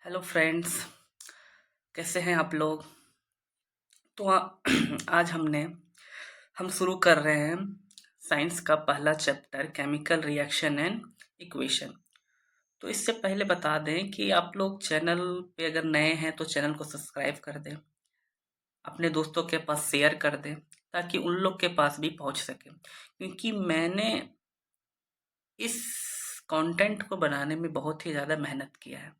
Hello friends, कैसे हैं आप लोग। तो आज हम शुरू कर रहे हैं साइंस का पहला chapter chemical reaction and equation. तो इससे पहले बता दें कि आप लोग चैनल पे अगर नए हैं तो चैनल को सब्सक्राइब कर दें, अपने दोस्तों के पास शेयर कर दें ताकि उन लोग के पास भी पहुंच सके, क्योंकि मैंने इस कंटेंट को बनाने में बहुत ही ज़्यादा मेहनत किया है।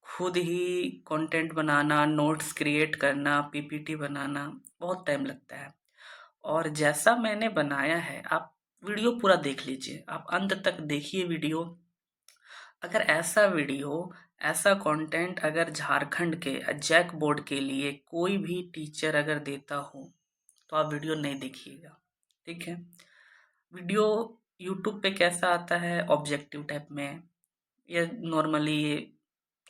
खुद ही कंटेंट बनाना, नोट्स क्रिएट करना, पीपीटी बनाना बहुत टाइम लगता है। और जैसा मैंने बनाया है, आप वीडियो पूरा देख लीजिए, आप अंत तक देखिए वीडियो। अगर ऐसा कंटेंट अगर झारखंड के जैक बोर्ड के लिए कोई भी टीचर अगर देता हो तो आप वीडियो नहीं देखिएगा, ठीक है। वीडियो यूट्यूब पे कैसा आता है, ऑब्जेक्टिव टाइप में या नॉर्मली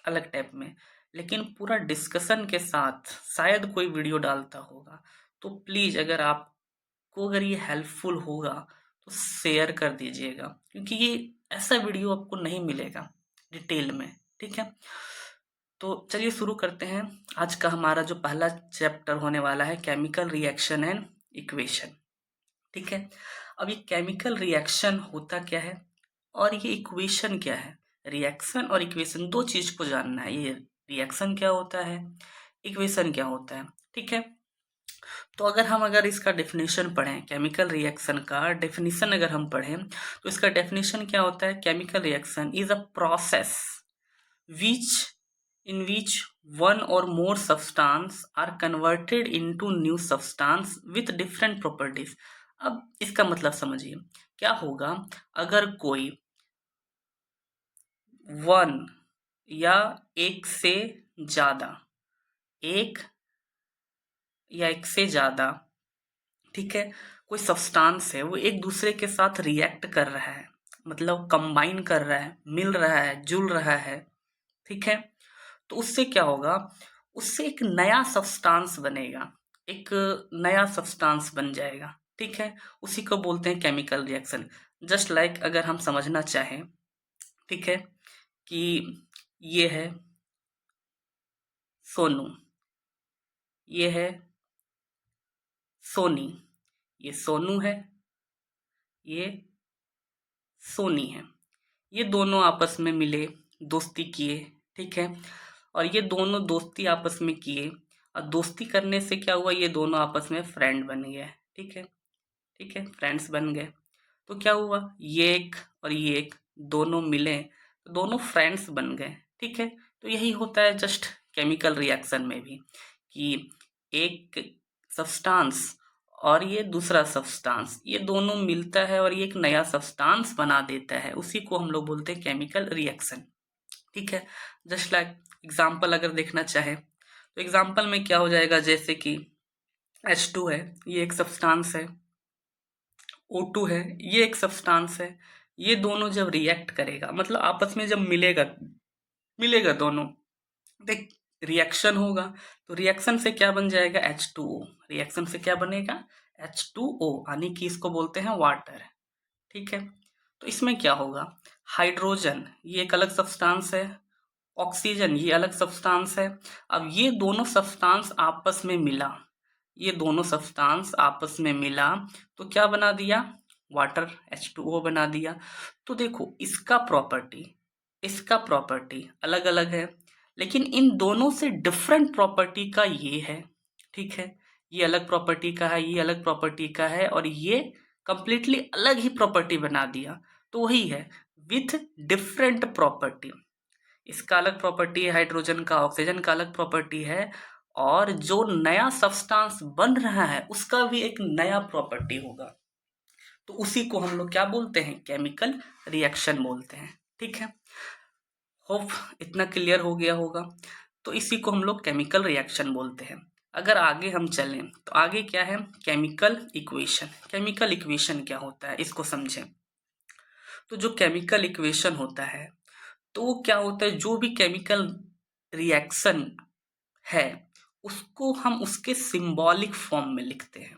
अलग टाइप में, लेकिन पूरा डिस्कशन के साथ शायद कोई वीडियो डालता होगा। तो प्लीज़ अगर ये हेल्पफुल होगा तो शेयर कर दीजिएगा, क्योंकि ये ऐसा वीडियो आपको नहीं मिलेगा डिटेल में, ठीक है। तो चलिए शुरू करते हैं। आज का हमारा जो पहला चैप्टर होने वाला है केमिकल रिएक्शन एंड इक्वेशन, ठीक है। अब ये केमिकल रिएक्शन होता क्या है और ये इक्वेशन क्या है। रिएक्शन और इक्वेशन दो चीज को जानना है। ये रिएक्शन क्या होता है, इक्वेशन क्या होता है, ठीक है। तो अगर इसका डेफिनेशन पढ़ें, केमिकल रिएक्शन का डेफिनेशन अगर हम पढ़ें तो इसका डेफिनेशन क्या होता है। Chemical reaction is a process which which one or more substance are converted into new substance with different properties। अब इसका मतलब समझिए क्या होगा। अगर कोई वन या एक से ज्यादा एक या एक से ज्यादा, ठीक है, कोई सब्सटेंस है, वो एक दूसरे के साथ रिएक्ट कर रहा है, मतलब कंबाइन कर रहा है, मिल रहा है, जुल रहा है, ठीक है। तो उससे क्या होगा, उससे एक नया सब्सटेंस बनेगा, एक नया सब्सटेंस बन जाएगा, ठीक है। उसी को बोलते हैं केमिकल रिएक्शन। जस्ट लाइक अगर हम समझना चाहें, ठीक है, कि ये है सोनू, ये है सोनी, ये सोनू है, ये सोनी है। ये दोनों आपस में मिले, दोस्ती किए, ठीक है। और ये दोनों दोस्ती आपस में किए, और दोस्ती करने से क्या हुआ, ये दोनों आपस में फ्रेंड बन गए, ठीक है, ठीक है, फ्रेंड्स बन गए। तो क्या हुआ, ये एक और ये एक दोनों मिले तो दोनों फ्रेंड्स बन गए, ठीक है। तो यही होता है जस्ट केमिकल रिएक्शन में भी, कि एक सब्सटेंस और ये दूसरा सब्सटेंस, ये दोनों मिलता है और ये एक नया सब्सटेंस बना देता है, उसी को हम लोग बोलते हैं केमिकल रिएक्शन, ठीक है। जस्ट लाइक एग्जाम्पल अगर देखना चाहे तो एग्जाम्पल में क्या हो जाएगा, जैसे कि H2 है, ये एक सब्सटेंस है, O2 है, ये एक सब्सटेंस है। ये दोनों जब रिएक्ट करेगा, मतलब आपस में जब मिलेगा मिलेगा दोनों, देख रिएक्शन होगा। तो रिएक्शन से क्या बन जाएगा, H2O। रिएक्शन से क्या बनेगा, H2O, यानी कि इसको बोलते हैं वाटर, ठीक है। तो इसमें क्या होगा, हाइड्रोजन ये एक अलग सब्सटेंस है, ऑक्सीजन ये अलग सब्सटेंस है। अब ये दोनों सब्सटेंस आपस में मिला, ये दोनों सब्सटेंस आपस में मिला तो क्या बना दिया, वाटर, H2O बना दिया। तो देखो इसका प्रॉपर्टी अलग अलग है, लेकिन इन दोनों से डिफरेंट प्रॉपर्टी का ये है, ठीक है। ये अलग प्रॉपर्टी का है, ये अलग प्रॉपर्टी का है, और ये कंप्लीटली अलग ही प्रॉपर्टी बना दिया। तो वही है विथ डिफरेंट प्रॉपर्टी। इसका अलग प्रॉपर्टी है हाइड्रोजन का, ऑक्सीजन का अलग प्रॉपर्टी है, और जो नया सब्सटेंस बन रहा है उसका भी एक नया प्रॉपर्टी होगा। तो उसी को हम लोग क्या बोलते हैं, केमिकल रिएक्शन बोलते हैं, ठीक है। होप इतना क्लियर हो गया होगा। तो इसी को हम लोग केमिकल रिएक्शन बोलते हैं। अगर आगे हम चलें तो आगे क्या है, केमिकल इक्वेशन। केमिकल इक्वेशन क्या होता है इसको समझें। तो जो केमिकल इक्वेशन होता है, तो वो क्या होता है, जो भी केमिकल रिएक्शन है उसको हम उसके सिंबॉलिक फॉर्म में लिखते हैं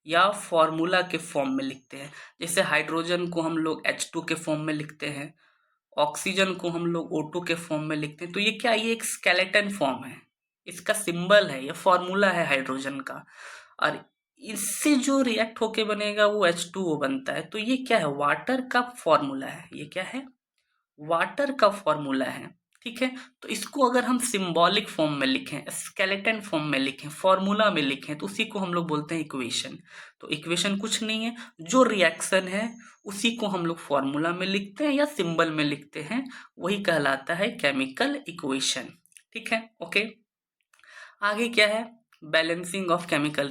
या फॉर्मूला के फॉर्म में लिखते हैं। जैसे हाइड्रोजन को हम लोग H2 के फॉर्म में लिखते हैं, ऑक्सीजन को हम लोग O2 के फॉर्म में लिखते हैं। तो ये क्या, ये एक स्केलेटन फॉर्म है, इसका सिंबल है, ये फॉर्मूला है हाइड्रोजन का, और इससे जो रिएक्ट होके बनेगा वो H2O बनता है। तो ये क्या है, वाटर का फॉर्मूला है, ये क्या है, वाटर का फॉर्मूला है। ठीक है, तो इसको अगर हम सिंबॉलिक फॉर्म में लिखें, स्केलेटन फॉर्म में लिखें, फॉर्मूला में लिखें, तो उसी को हम लोग बोलते हैं इक्वेशन। तो इक्वेशन कुछ नहीं है, जो रिएक्शन है उसी को हम लोग फॉर्मूला में लिखते हैं या सिंबल में लिखते हैं, वही कहलाता है केमिकल इक्वेशन। ठीक है, ओके। आगे क्या है, बैलेंसिंग ऑफ केमिकल।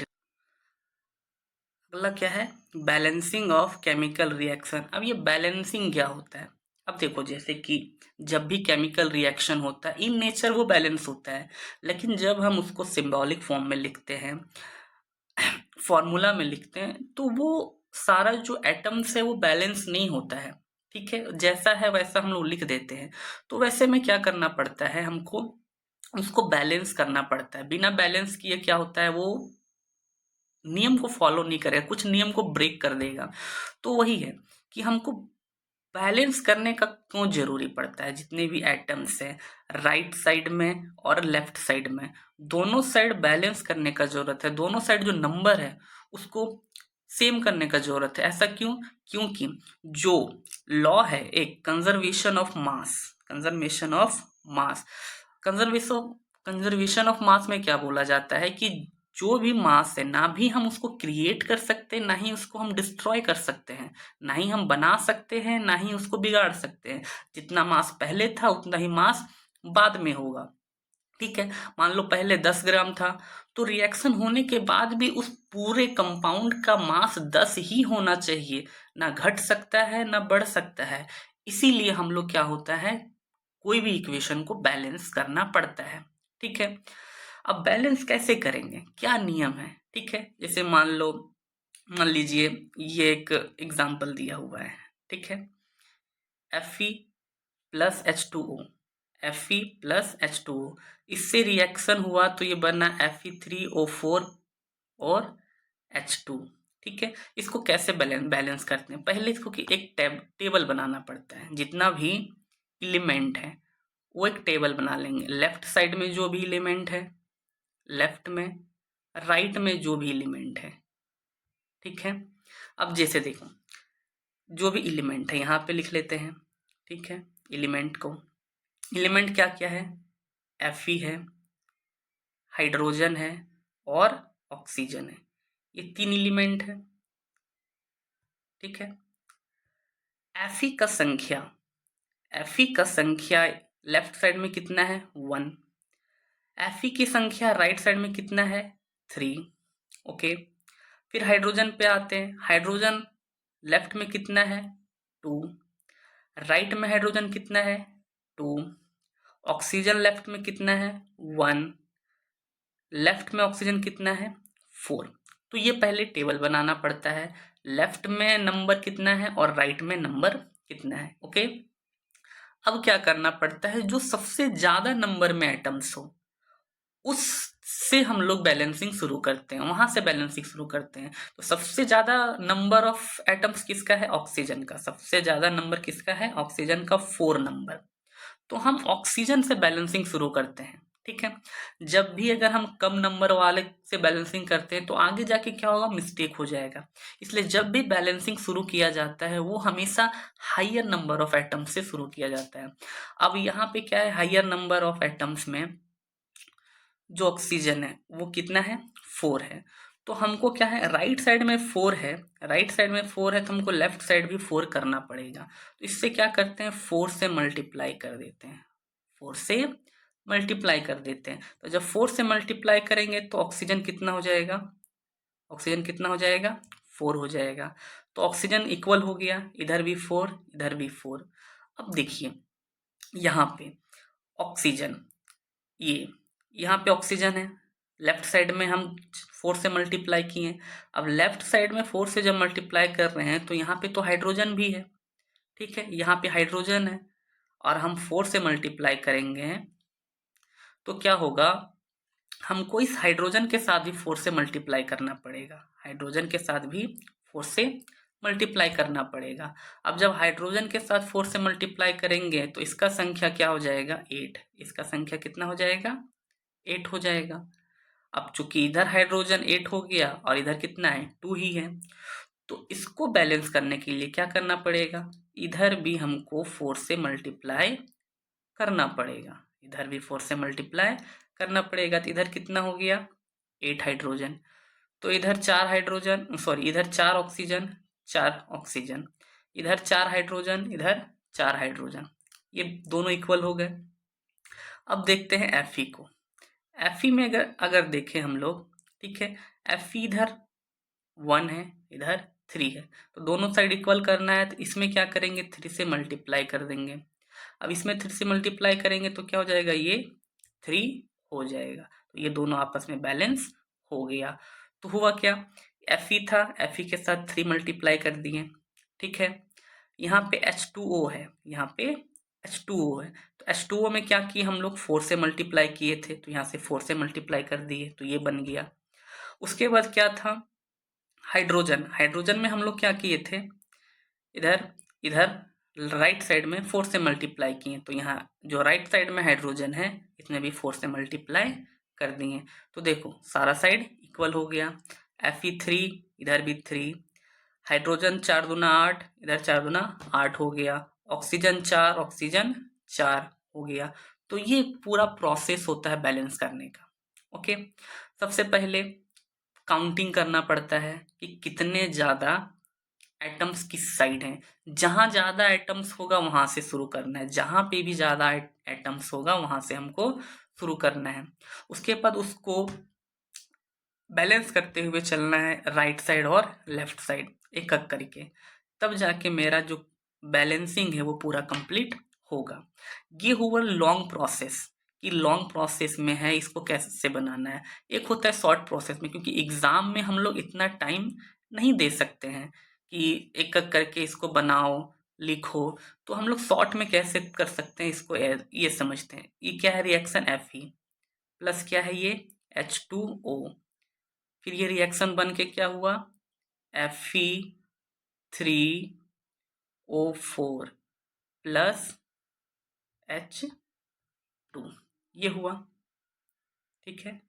अगला क्या है, बैलेंसिंग ऑफ केमिकल रिएक्शन। अब ये बैलेंसिंग क्या होता है, अब देखो जैसे कि जब भी केमिकल रिएक्शन होता है इन नेचर वो बैलेंस होता है, लेकिन जब हम उसको सिंबॉलिक फॉर्म में लिखते हैं, फॉर्मूला में लिखते हैं, तो वो सारा जो एटम्स है वो बैलेंस नहीं होता है। ठीक है, जैसा है वैसा हम लोग लिख देते हैं। तो वैसे में क्या करना पड़ता है, हमको उसको बैलेंस करना पड़ता है। बिना बैलेंस किए क्या होता है, वो नियम को फॉलो नहीं करेगा, कुछ नियम को ब्रेक कर देगा। तो वही है कि हमको बैलेंस करने का क्यों जरूरी पड़ता है, जितने भी एटम्स हैं राइट साइड में और लेफ्ट साइड में, दोनों साइड बैलेंस करने का जरूरत है, दोनों साइड जो नंबर है उसको सेम करने का जरूरत है। ऐसा क्यों, क्योंकि जो लॉ है एक conservation of mass, conservation of mass, conservation conservation of मास में क्या बोला जाता है कि जो भी मास है ना भी हम उसको क्रिएट कर सकते हैं, ना ही उसको हम डिस्ट्रॉय कर सकते हैं, ना ही हम बना सकते हैं, ना ही उसको बिगाड़ सकते हैं। जितना मास पहले था उतना ही मास बाद में होगा। ठीक है, मान लो पहले 10 ग्राम था, तो रिएक्शन होने के बाद भी उस पूरे कंपाउंड का मास 10 ही होना चाहिए, ना घट सकता है ना बढ़ सकता है। इसीलिए हम लोग क्या होता है, कोई भी इक्वेशन को बैलेंस करना पड़ता है। ठीक है, अब बैलेंस कैसे करेंगे, क्या नियम है। ठीक है, जैसे मान लीजिए ये एक एग्जाम्पल दिया हुआ है। ठीक है, Fe plus H2O, Fe plus H2O, इससे रिएक्शन हुआ तो ये बना Fe3O4 और H2। ठीक है, इसको कैसे बैलेंस करते हैं, पहले इसको कि एक टेबल बनाना पड़ता है, जितना भी एलिमेंट है वो एक टेबल बना लेंगे। लेफ्ट साइड में जो भी एलिमेंट है लेफ्ट में, राइट में जो भी एलिमेंट है। ठीक है, अब जैसे देखो जो भी एलिमेंट है यहाँ पे लिख लेते हैं। ठीक है, एलिमेंट को, एलिमेंट क्या क्या है, Fe है, हाइड्रोजन है और ऑक्सीजन है, ये 3 एलिमेंट है। ठीक है, Fe का संख्या, Fe का संख्या लेफ्ट साइड में कितना है 1, Fe की संख्या राइट साइड में कितना है 3। ओके, फिर हाइड्रोजन पे आते हैं, हाइड्रोजन लेफ्ट में कितना है 2, राइट में हाइड्रोजन कितना है 2, ऑक्सीजन लेफ्ट में कितना है 1, लेफ्ट में ऑक्सीजन कितना है 4। तो ये पहले टेबल बनाना पड़ता है, लेफ्ट में नंबर कितना है और राइट में नंबर कितना है। ओके, अब क्या करना पड़ता है, जो सबसे ज्यादा नंबर में एटम्स हो उससे हम लोग बैलेंसिंग शुरू करते हैं, वहां से बैलेंसिंग शुरू करते हैं। तो सबसे ज्यादा नंबर ऑफ एटम्स किसका है, ऑक्सीजन का, सबसे ज्यादा नंबर किसका है, ऑक्सीजन का 4 नंबर। तो हम ऑक्सीजन से बैलेंसिंग शुरू करते हैं। ठीक है, जब भी अगर हम कम नंबर वाले से बैलेंसिंग करते हैं तो आगे जाके क्या होगा, मिस्टेक हो जाएगा। इसलिए जब भी बैलेंसिंग शुरू किया जाता है वो हमेशा हायर नंबर ऑफ एटम्स से शुरू किया जाता है। अब यहाँ पे क्या है, हायर नंबर ऑफ एटम्स में जो ऑक्सीजन है वो कितना है 4 है। तो हमको क्या है, राइट साइड में 4 है, राइट साइड में 4 है तो हमको लेफ्ट साइड भी 4 करना पड़ेगा। तो इससे क्या करते हैं, 4 से मल्टीप्लाई कर देते हैं, 4 से मल्टीप्लाई कर देते हैं। तो जब 4 से मल्टीप्लाई करेंगे तो ऑक्सीजन कितना हो जाएगा, ऑक्सीजन कितना हो जाएगा 4 हो जाएगा। तो ऑक्सीजन इक्वल हो गया, इधर भी 4 इधर भी 4। अब देखिए यहाँ पे ऑक्सीजन, ये यहाँ पे ऑक्सीजन है, लेफ्ट साइड में हम 4 से मल्टीप्लाई किए। अब लेफ्ट साइड में 4 से जब मल्टीप्लाई कर रहे हैं तो यहाँ पे तो हाइड्रोजन भी है। ठीक है, यहाँ पे हाइड्रोजन है और हम 4 से मल्टीप्लाई करेंगे तो क्या होगा, हमको इस हाइड्रोजन के साथ भी 4 से मल्टीप्लाई करना पड़ेगा, हाइड्रोजन के साथ भी 4 से मल्टीप्लाई करना पड़ेगा। अब जब हाइड्रोजन के साथ 4 से मल्टीप्लाई करेंगे तो इसका संख्या क्या हो जाएगा, 8। इसका संख्या कितना हो जाएगा, 8 हो जाएगा। अब चूंकि इधर हाइड्रोजन 8 हो गया और इधर कितना है, 2 ही है, तो इसको बैलेंस करने के लिए क्या करना पड़ेगा, इधर भी हमको 4 से मल्टीप्लाई करना पड़ेगा। इधर भी 4 से मल्टीप्लाई करना पड़ेगा। तो इधर कितना हो गया, 8 हाइड्रोजन। तो इधर 4 हाइड्रोजन, सॉरी इधर 4 ऑक्सीजन, 4 ऑक्सीजन, इधर 4 हाइड्रोजन, इधर 4 हाइड्रोजन, ये दोनों इक्वल हो गए। अब देखते हैं Fe को। Fe में अगर अगर देखें हम लोग, ठीक है, Fe इधर 1 है, इधर 3 है, तो दोनों साइड इक्वल करना है, तो इसमें क्या करेंगे, 3 से मल्टीप्लाई कर देंगे। अब इसमें 3 से मल्टीप्लाई करेंगे तो क्या हो जाएगा, ये 3 हो जाएगा। तो ये दोनों आपस में बैलेंस हो गया। तो हुआ क्या, Fe था, Fe के साथ 3 मल्टीप्लाई कर दिए, ठीक है। यहाँ पे H2O है, यहाँ पे H2O है, तो H2O में क्या किए हम लोग, 4 से मल्टीप्लाई किए थे, तो यहाँ से 4 से मल्टीप्लाई कर दिए, तो ये बन गया। उसके बाद क्या था, हाइड्रोजन। हाइड्रोजन में हम लोग क्या किए थे, इधर इधर राइट साइड में 4 से मल्टीप्लाई किए, तो यहाँ जो राइट साइड में हाइड्रोजन है इसमें भी 4 से मल्टीप्लाई कर दिए। तो देखो सारा साइड इक्वल हो गया। Fe3, इधर भी 3, हाइड्रोजन 4 दूना 8, इधर 4 दूना 8 हो गया, ऑक्सीजन 4, ऑक्सीजन 4 हो गया। तो ये पूरा प्रोसेस होता है बैलेंस करने का। ओके, सबसे पहले काउंटिंग करना पड़ता है कि कितने ज़्यादा एटम्स किस साइड हैं। जहाँ ज़्यादा एटम्स होगा वहाँ से शुरू करना है, जहाँ पे भी ज़्यादा एटम्स होगा वहाँ से हमको शुरू करना है। उसके बाद उसको बैलेंस करते हुए चलना है, राइट साइड और लेफ्ट साइड एक एक करके, तब जाके मेरा जो बैलेंसिंग है वो पूरा कंप्लीट होगा। ये हुआ लॉन्ग प्रोसेस, कि लॉन्ग प्रोसेस में है इसको कैसे बनाना है। एक होता है शॉर्ट प्रोसेस में, क्योंकि एग्जाम में हम लोग इतना टाइम नहीं दे सकते हैं कि एक एक करके इसको बनाओ लिखो। तो हम लोग शॉर्ट में कैसे कर सकते हैं इसको, ये समझते हैं। ये क्या है, रिएक्शन Fe प्लस क्या है, ये H2O, फिर ये रिएक्शन बन के क्या हुआ, Fe3O4 प्लस H2, ये हुआ, ठीक है।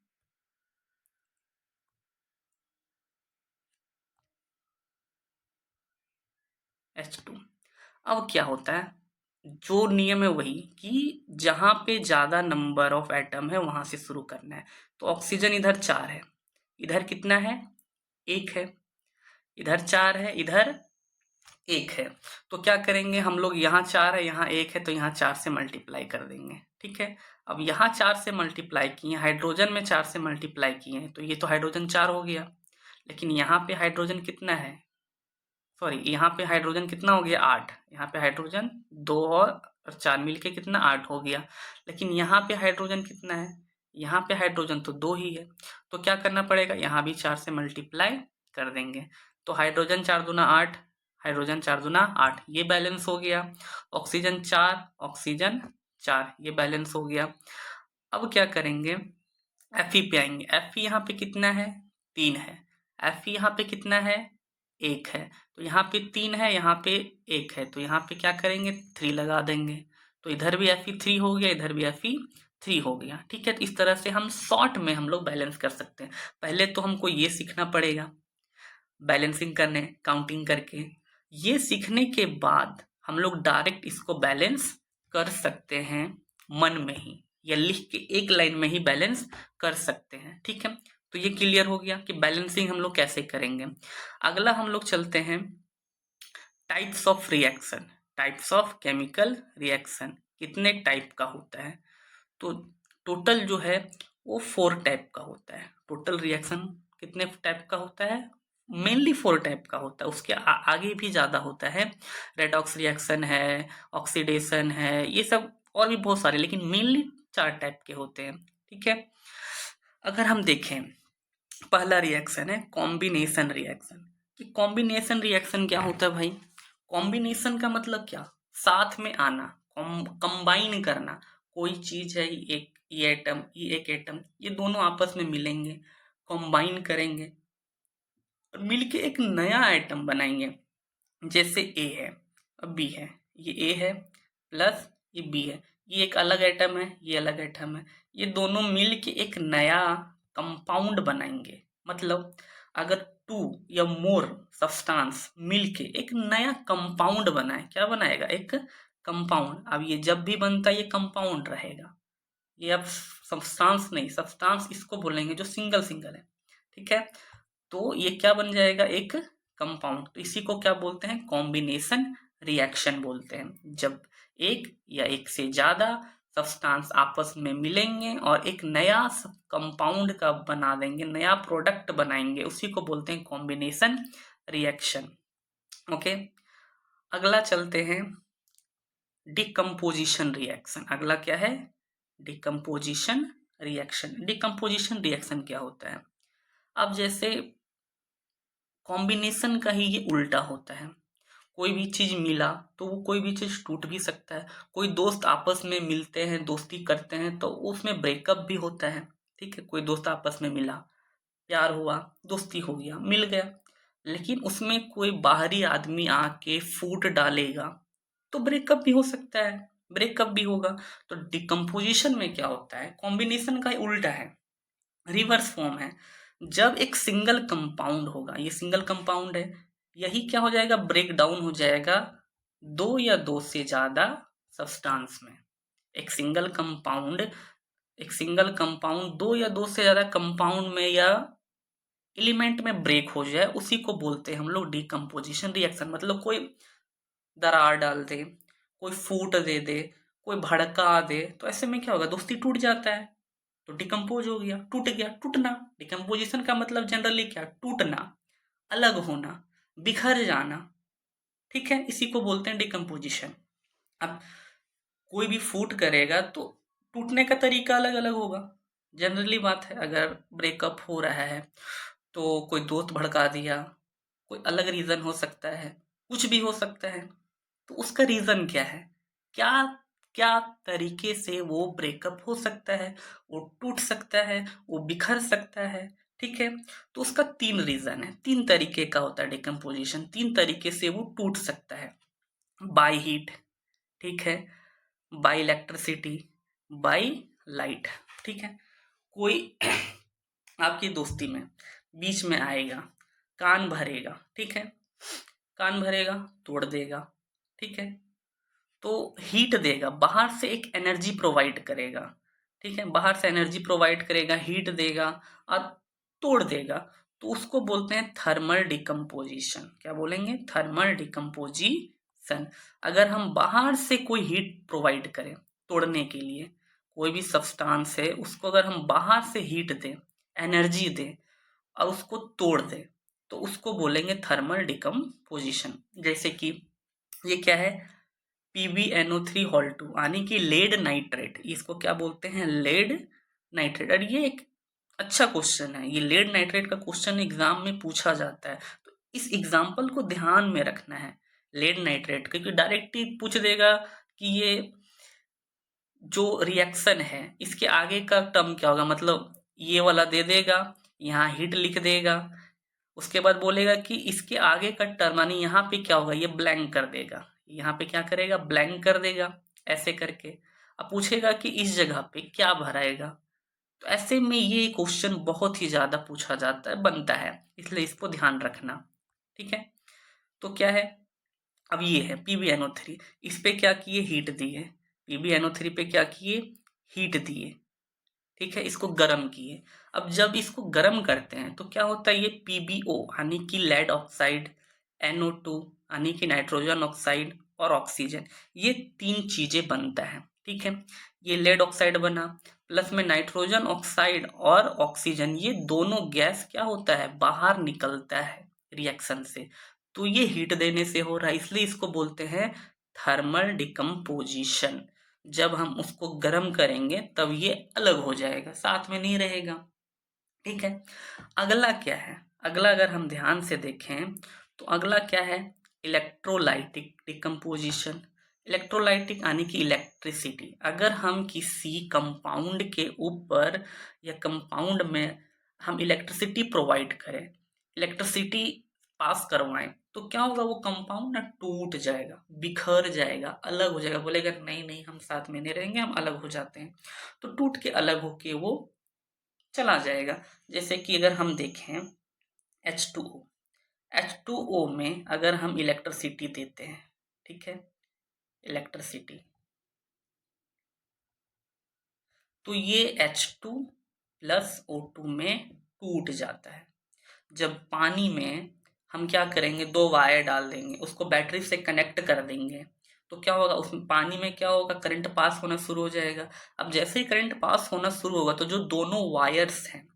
H2, अब क्या होता है, जो नियम है वही कि जहां पे ज्यादा नंबर ऑफ एटम है वहां से शुरू करना है। तो ऑक्सीजन इधर 4 है, इधर कितना है, 1 है, इधर 4 है, इधर 1 है। तो क्या करेंगे हम लोग, यहाँ 4 है, यहाँ 1 है, तो यहाँ 4 से मल्टीप्लाई कर देंगे, ठीक है। अब यहाँ 4 से मल्टीप्लाई किए, हाइड्रोजन में 4 से मल्टीप्लाई किए हैं, तो ये तो हाइड्रोजन 4 हो गया। लेकिन यहाँ पे हाइड्रोजन कितना है, सॉरी यहाँ पे हाइड्रोजन कितना हो गया, 8। यहाँ पे हाइड्रोजन 2 और 4 मिलके कितना, 8 हो गया। लेकिन यहाँ पे हाइड्रोजन कितना है, यहाँ पे हाइड्रोजन तो 2 ही है। तो क्या करना पड़ेगा, यहाँ भी 4 से मल्टीप्लाई कर देंगे। तो हाइड्रोजन 4 दूना 8, हाइड्रोजन 4 दूना 8, ये बैलेंस हो गया। ऑक्सीजन 4, ऑक्सीजन 4, ये बैलेंस हो गया। अब क्या करेंगे, Fe पे आएंगे। Fe यहाँ पे कितना है, 3 है। Fe यहाँ पे कितना है, 1 है। तो यहाँ पे 3 है, यहाँ पे 1 है, तो यहाँ पे क्या करेंगे, 3 लगा देंगे। तो इधर भी Fe3 हो गया, इधर भी Fe3 हो गया, ठीक है। तो इस तरह से हम शॉर्ट में हम लोग बैलेंस कर सकते हैं। पहले तो हमको ये सीखना पड़ेगा बैलेंसिंग करने, काउंटिंग करके। ये सीखने के बाद हम लोग डायरेक्ट इसको बैलेंस कर सकते हैं मन में ही, या लिख के एक लाइन में ही बैलेंस कर सकते हैं, ठीक है। तो ये क्लियर हो गया कि बैलेंसिंग हम लोग कैसे करेंगे। अगला हम लोग चलते हैं types of reaction, types of chemical reaction, कितने टाइप का होता है। तो टोटल जो है वो 4 टाइप का होता है। टोटल रिएक्शन कितने टाइप का होता है, मेनली 4 टाइप का होता है। उसके आगे भी ज़्यादा होता है, रेडॉक्स रिएक्शन है, ऑक्सीडेशन है, ये सब और भी बहुत सारे, लेकिन मेनली 4 टाइप के होते हैं, ठीक है। अगर हम देखें, पहला रिएक्शन है कॉम्बिनेशन रिएक्शन। कि कॉम्बिनेशन रिएक्शन क्या होता है भाई, कॉम्बिनेशन का मतलब क्या, साथ में आना, कंबाइन करना। कोई चीज है, एक ये एटम, ये एक एटम, ये दोनों आपस में मिलेंगे, कंबाइन करेंगे और मिलके एक नया एटम बनाएंगे। जैसे ए है अब बी है, ये ए है प्लस ये बी है, ये एक अलग एटम है, ये अलग एटम है, ये दोनों मिल के एक नया कंपाउंड बनाएंगे। मतलब अगर टू या मोर सब्सटेंस मिलके एक नया कंपाउंड बनाए, क्या बनाएगा? एक कंपाउंड। अब ये जब भी बनता है ये कंपाउंड रहेगा, ये अब सब्सटेंस नहीं, सब्सटेंस इसको बोलेंगे जो सिंगल सिंगल है, ठीक है। तो ये क्या बन जाएगा? एक कंपाउंड। तो इसी को क्या बोलते हैं? कॉम्बिनेशन रिएक्शन बोलते हैं। जब एक या एक से ज्यादा सब्सटेंस आपस में मिलेंगे और एक नया कंपाउंड का बना देंगे, नया प्रोडक्ट बनाएंगे, उसी को बोलते हैं कॉम्बिनेशन रिएक्शन। ओके, अगला चलते हैं डिकम्पोजिशन रिएक्शन। अगला क्या है? Decomposition reaction. डिकम्पोजिशन रिएक्शन क्या होता है? अब जैसे कॉम्बिनेशन का ही ये उल्टा होता है। कोई भी चीज मिला तो वो कोई भी चीज टूट भी सकता है। कोई दोस्त आपस में मिलते हैं, दोस्ती करते हैं, तो उसमें ब्रेकअप भी होता है, ठीक है। कोई दोस्त आपस में मिला, प्यार हुआ, दोस्ती हो गया, मिल गया, लेकिन उसमें कोई बाहरी आदमी आके फूट डालेगा तो ब्रेकअप भी हो सकता है, ब्रेकअप भी होगा। तो डिकम्पोजिशन में क्या होता है? कॉम्बिनेशन का उल्टा है, रिवर्स फॉर्म है। जब एक सिंगल कंपाउंड होगा, ये सिंगल कंपाउंड है, यही क्या हो जाएगा? ब्रेक डाउन हो जाएगा दो या दो से ज्यादा सब्सटेंस में। एक सिंगल कंपाउंड, एक सिंगल कंपाउंड दो या दो से ज्यादा कंपाउंड में या एलिमेंट में ब्रेक हो जाए, उसी को बोलते हैं हम लोग डिकम्पोजिशन रिएक्शन। मतलब कोई दरार डाल दे, कोई फूट दे दे, कोई भड़का दे, तो ऐसे में क्या होगा? दोस्ती टूट जाता है, तो डिकम्पोज हो गया, टूट गया, टूटना। डिकम्पोजिशन का मतलब जनरली क्या? टूटना, अलग होना, बिखर जाना, ठीक है। इसी को बोलते हैं डिकम्पोजिशन। अब कोई भी फूट करेगा तो टूटने का तरीका अलग अलग होगा, जनरली बात है। अगर ब्रेकअप हो रहा है तो कोई दोस्त भड़का दिया, कोई अलग रीजन हो सकता है, कुछ भी हो सकता है। तो उसका रीजन क्या है? क्या क्या तरीके से वो ब्रेकअप हो सकता है, वो टूट सकता है, वो बिखर सकता है, ठीक है। तो उसका तीन रीजन है, तीन तरीके का होता है डिकम्पोजिशन, तीन तरीके से वो टूट सकता है। बाय हीट, ठीक है, बाय इलेक्ट्रिसिटी, बाय लाइट, ठीक है। कोई आपकी दोस्ती में बीच में आएगा, कान भरेगा, ठीक है, कान भरेगा, तोड़ देगा, ठीक है। तो हीट देगा, बाहर से एक एनर्जी प्रोवाइड करेगा, ठीक है, बाहर से एनर्जी प्रोवाइड करेगा, हीट देगा और तोड़ देगा। तो उसको बोलते हैं थर्मल डिकम्पोजिशन। क्या बोलेंगे? Thermal decomposition. अगर हम बाहर से कोई हीट प्रोवाइड करें तोड़ने के लिए, कोई भी सब्सटेंस है उसको अगर हम बाहर से हीट दें, एनर्जी दें और उसको तोड़ दें, तो उसको बोलेंगे थर्मल डिकम्पोजिशन। जैसे कि ये क्या है? PbNO3 यानी कि लेड नाइट्रेट। इसको क्या बोलते हैं? Lead nitrate. और ये एक अच्छा क्वेश्चन है, ये लेड नाइट्रेट का क्वेश्चन एग्जाम में पूछा जाता है, तो इस एग्जाम्पल को ध्यान में रखना है, लेड नाइट्रेट, क्योंकि डायरेक्ट ही पूछ देगा कि ये जो रिएक्शन है इसके आगे का टर्म क्या होगा। मतलब ये वाला दे देगा, यहाँ हीट लिख देगा, उसके बाद बोलेगा कि इसके आगे का टर्म यानी यहाँ पे क्या होगा, ये ब्लैंक कर देगा, यहाँ पे क्या करेगा? ब्लैंक कर देगा, ऐसे करके। अब पूछेगा कि इस जगह पे क्या भराएगा। तो ऐसे में ये क्वेश्चन बहुत ही ज्यादा पूछा जाता है, बनता है, इसलिए इसको ध्यान रखना, ठीक है। तो क्या है? अब ये है PbNO3, इस पे क्या किए? हीट दिए। PbNO3 पे क्या किए? हीट दिए, ठीक है, इसको गर्म किए। अब जब इसको गर्म करते हैं तो क्या होता है? ये PbO यानी कि लेड ऑक्साइड, NO2 यानी कि नाइट्रोजन ऑक्साइड और ऑक्सीजन, ये तीन चीजें बनता है, ठीक है। ये लेड ऑक्साइड बना, प्लस में नाइट्रोजन ऑक्साइड और ऑक्सीजन, ये दोनों गैस क्या होता है? बाहर निकलता है रिएक्शन से। तो ये हीट देने से हो रहा है, इसलिए इसको बोलते हैं थर्मल डिकम्पोजिशन। जब हम उसको गर्म करेंगे तब ये अलग हो जाएगा, साथ में नहीं रहेगा, ठीक है। अगला क्या है? अगला अगर हम ध्यान से देखें तो अगला क्या है? Electrolytic decomposition. इलेक्ट्रोलाइटिक यानी कि इलेक्ट्रिसिटी। अगर हम किसी कंपाउंड के ऊपर या कंपाउंड में हम इलेक्ट्रिसिटी प्रोवाइड करें, इलेक्ट्रिसिटी पास करवाएं तो क्या होगा, वो कंपाउंड ना टूट जाएगा, बिखर जाएगा, अलग हो जाएगा, बोलेगा नहीं नहीं हम साथ में नहीं रहेंगे, हम अलग हो जाते हैं। तो टूट के अलग होके वो चला जाएगा। जैसे कि अगर हम देखें H2O, H2O में अगर हम इलेक्ट्रिसिटी देते हैं, ठीक है, इलेक्ट्रिसिटी, तो ये H2 प्लस O2 में टूट जाता है। जब पानी में हम क्या करेंगे, दो वायर डाल देंगे, उसको बैटरी से कनेक्ट कर देंगे, तो क्या होगा, उसमें पानी में क्या होगा, करंट पास होना शुरू हो जाएगा। अब जैसे ही करंट पास होना शुरू होगा तो जो दोनों वायर्स हैं,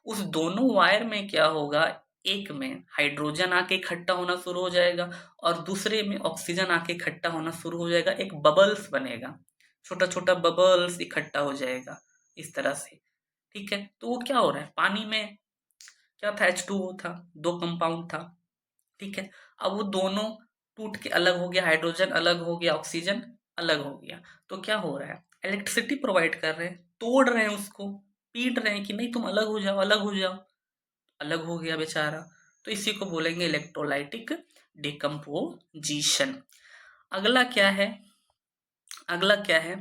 उस दोनों वायर में क्या होगा, एक में हाइड्रोजन आके इकट्ठा होना शुरू हो जाएगा और दूसरे में ऑक्सीजन आके इकट्ठा होना शुरू हो जाएगा, एक बबल्स बनेगा, छोटा छोटा बबल्स इकट्ठा हो जाएगा इस तरह से। ठीक है, तो वो क्या हो रहा है, पानी में क्या था, H2O था, दो कंपाउंड था। ठीक है, अब वो दोनों टूट के अलग हो गया, हाइड्रोजन अलग हो गया, ऑक्सीजन अलग हो गया। तो क्या हो रहा है, इलेक्ट्रिसिटी प्रोवाइड कर रहे हैं, तोड़ रहे हैं उसको, पीट रहे हैं कि नहीं तुम अलग हो जाओ, अलग हो जाओ, अलग हो गया बेचारा। तो इसी को बोलेंगे इलेक्ट्रोलाइटिक डिकम्पोजिशन। अगला क्या है, अगला क्या है,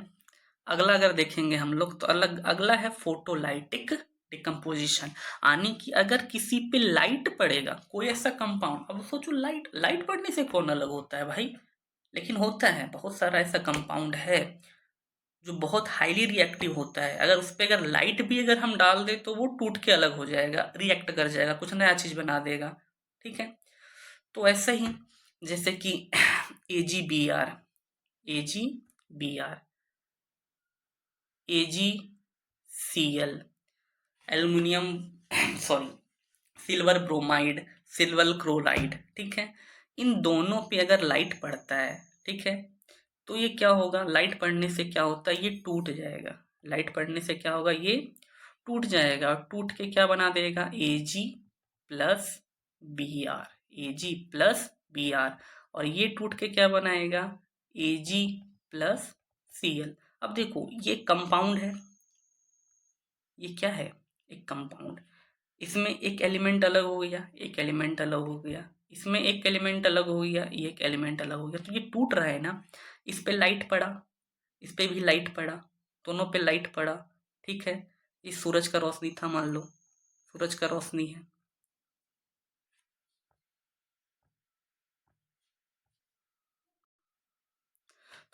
अगला अगर देखेंगे हम लोग तो अलग अगला है फोटोलाइटिक डिकम्पोजिशन। यानी कि अगर किसी पे लाइट पड़ेगा, कोई ऐसा कंपाउंड, अब सोचो लाइट लाइट पड़ने से कौन अलग होता है भाई, लेकिन होता है, बहुत सारा ऐसा कंपाउंड है जो बहुत हाईली रिएक्टिव होता है, अगर उस पर अगर लाइट भी अगर हम डाल दें तो वो टूट के अलग हो जाएगा, रिएक्ट कर जाएगा, कुछ नया चीज बना देगा। ठीक है, तो ऐसे ही जैसे कि AgBr, AgBr, AgCl, aluminium sorry silver bromide, silver chloride. ठीक है, इन दोनों पे अगर लाइट पड़ता है, ठीक है, तो ये क्या होगा, लाइट पड़ने से क्या होता है, ये टूट जाएगा, लाइट पड़ने से क्या होगा, ये टूट जाएगा और टूट के क्या बना देगा, Ag+Br, Ag+Br, और ये टूट के क्या बनाएगा, Ag+Cl। अब देखो ये कंपाउंड है, ये क्या है, एक कंपाउंड, इसमें एक एलिमेंट अलग हो गया, एक एलिमेंट अलग हो गया, इसमें एक एलिमेंट अलग हो गया, ये एक एलिमेंट अलग हो गया, तो ये टूट रहा है ना, इस पे लाइट पड़ा, इस पे भी लाइट पड़ा, दोनों पे लाइट पड़ा। ठीक है, इस सूरज का रोशनी था, मान लो सूरज का रोशनी है,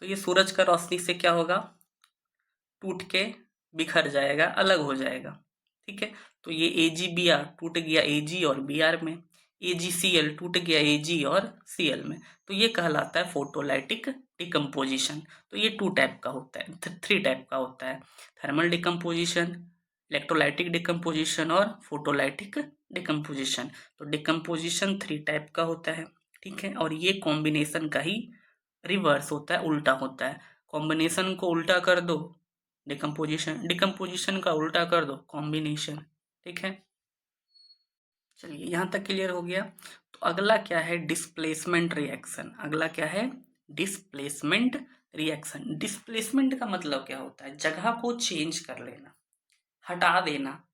तो ये सूरज का रोशनी से क्या होगा, टूट के बिखर जाएगा, अलग हो जाएगा। ठीक है, तो ये AgBr टूट गया Ag और Br में, AgCl टूट गया Ag और Cl में, तो ये कहलाता है फोटोलाइटिक डिकम्पोजिशन। तो ये टू टाइप का होता है, थ्री टाइप का होता है, थर्मल डिकम्पोजिशन, इलेक्ट्रोलाइटिक डिकम्पोजिशन और फोटोलाइटिक डिकम्पोजिशन। तो डिकम्पोजिशन थ्री टाइप का होता है। ठीक है, और ये कॉम्बिनेशन का ही रिवर्स होता है, उल्टा होता है। कॉम्बिनेशन को उल्टा कर दो डिकम्पोजिशन, डिकम्पोजिशन का उल्टा कर दो कॉम्बिनेशन। ठीक है, चलिए यहाँ तक क्लियर हो गया। तो अगला क्या है, डिस्प्लेसमेंट रिएक्शन। अगला क्या है, डिस्प्लेसमेंट रिएक्शन। डिस्प्लेसमेंट का मतलब क्या होता है, जगह को चेंज कर लेना, हटा देना।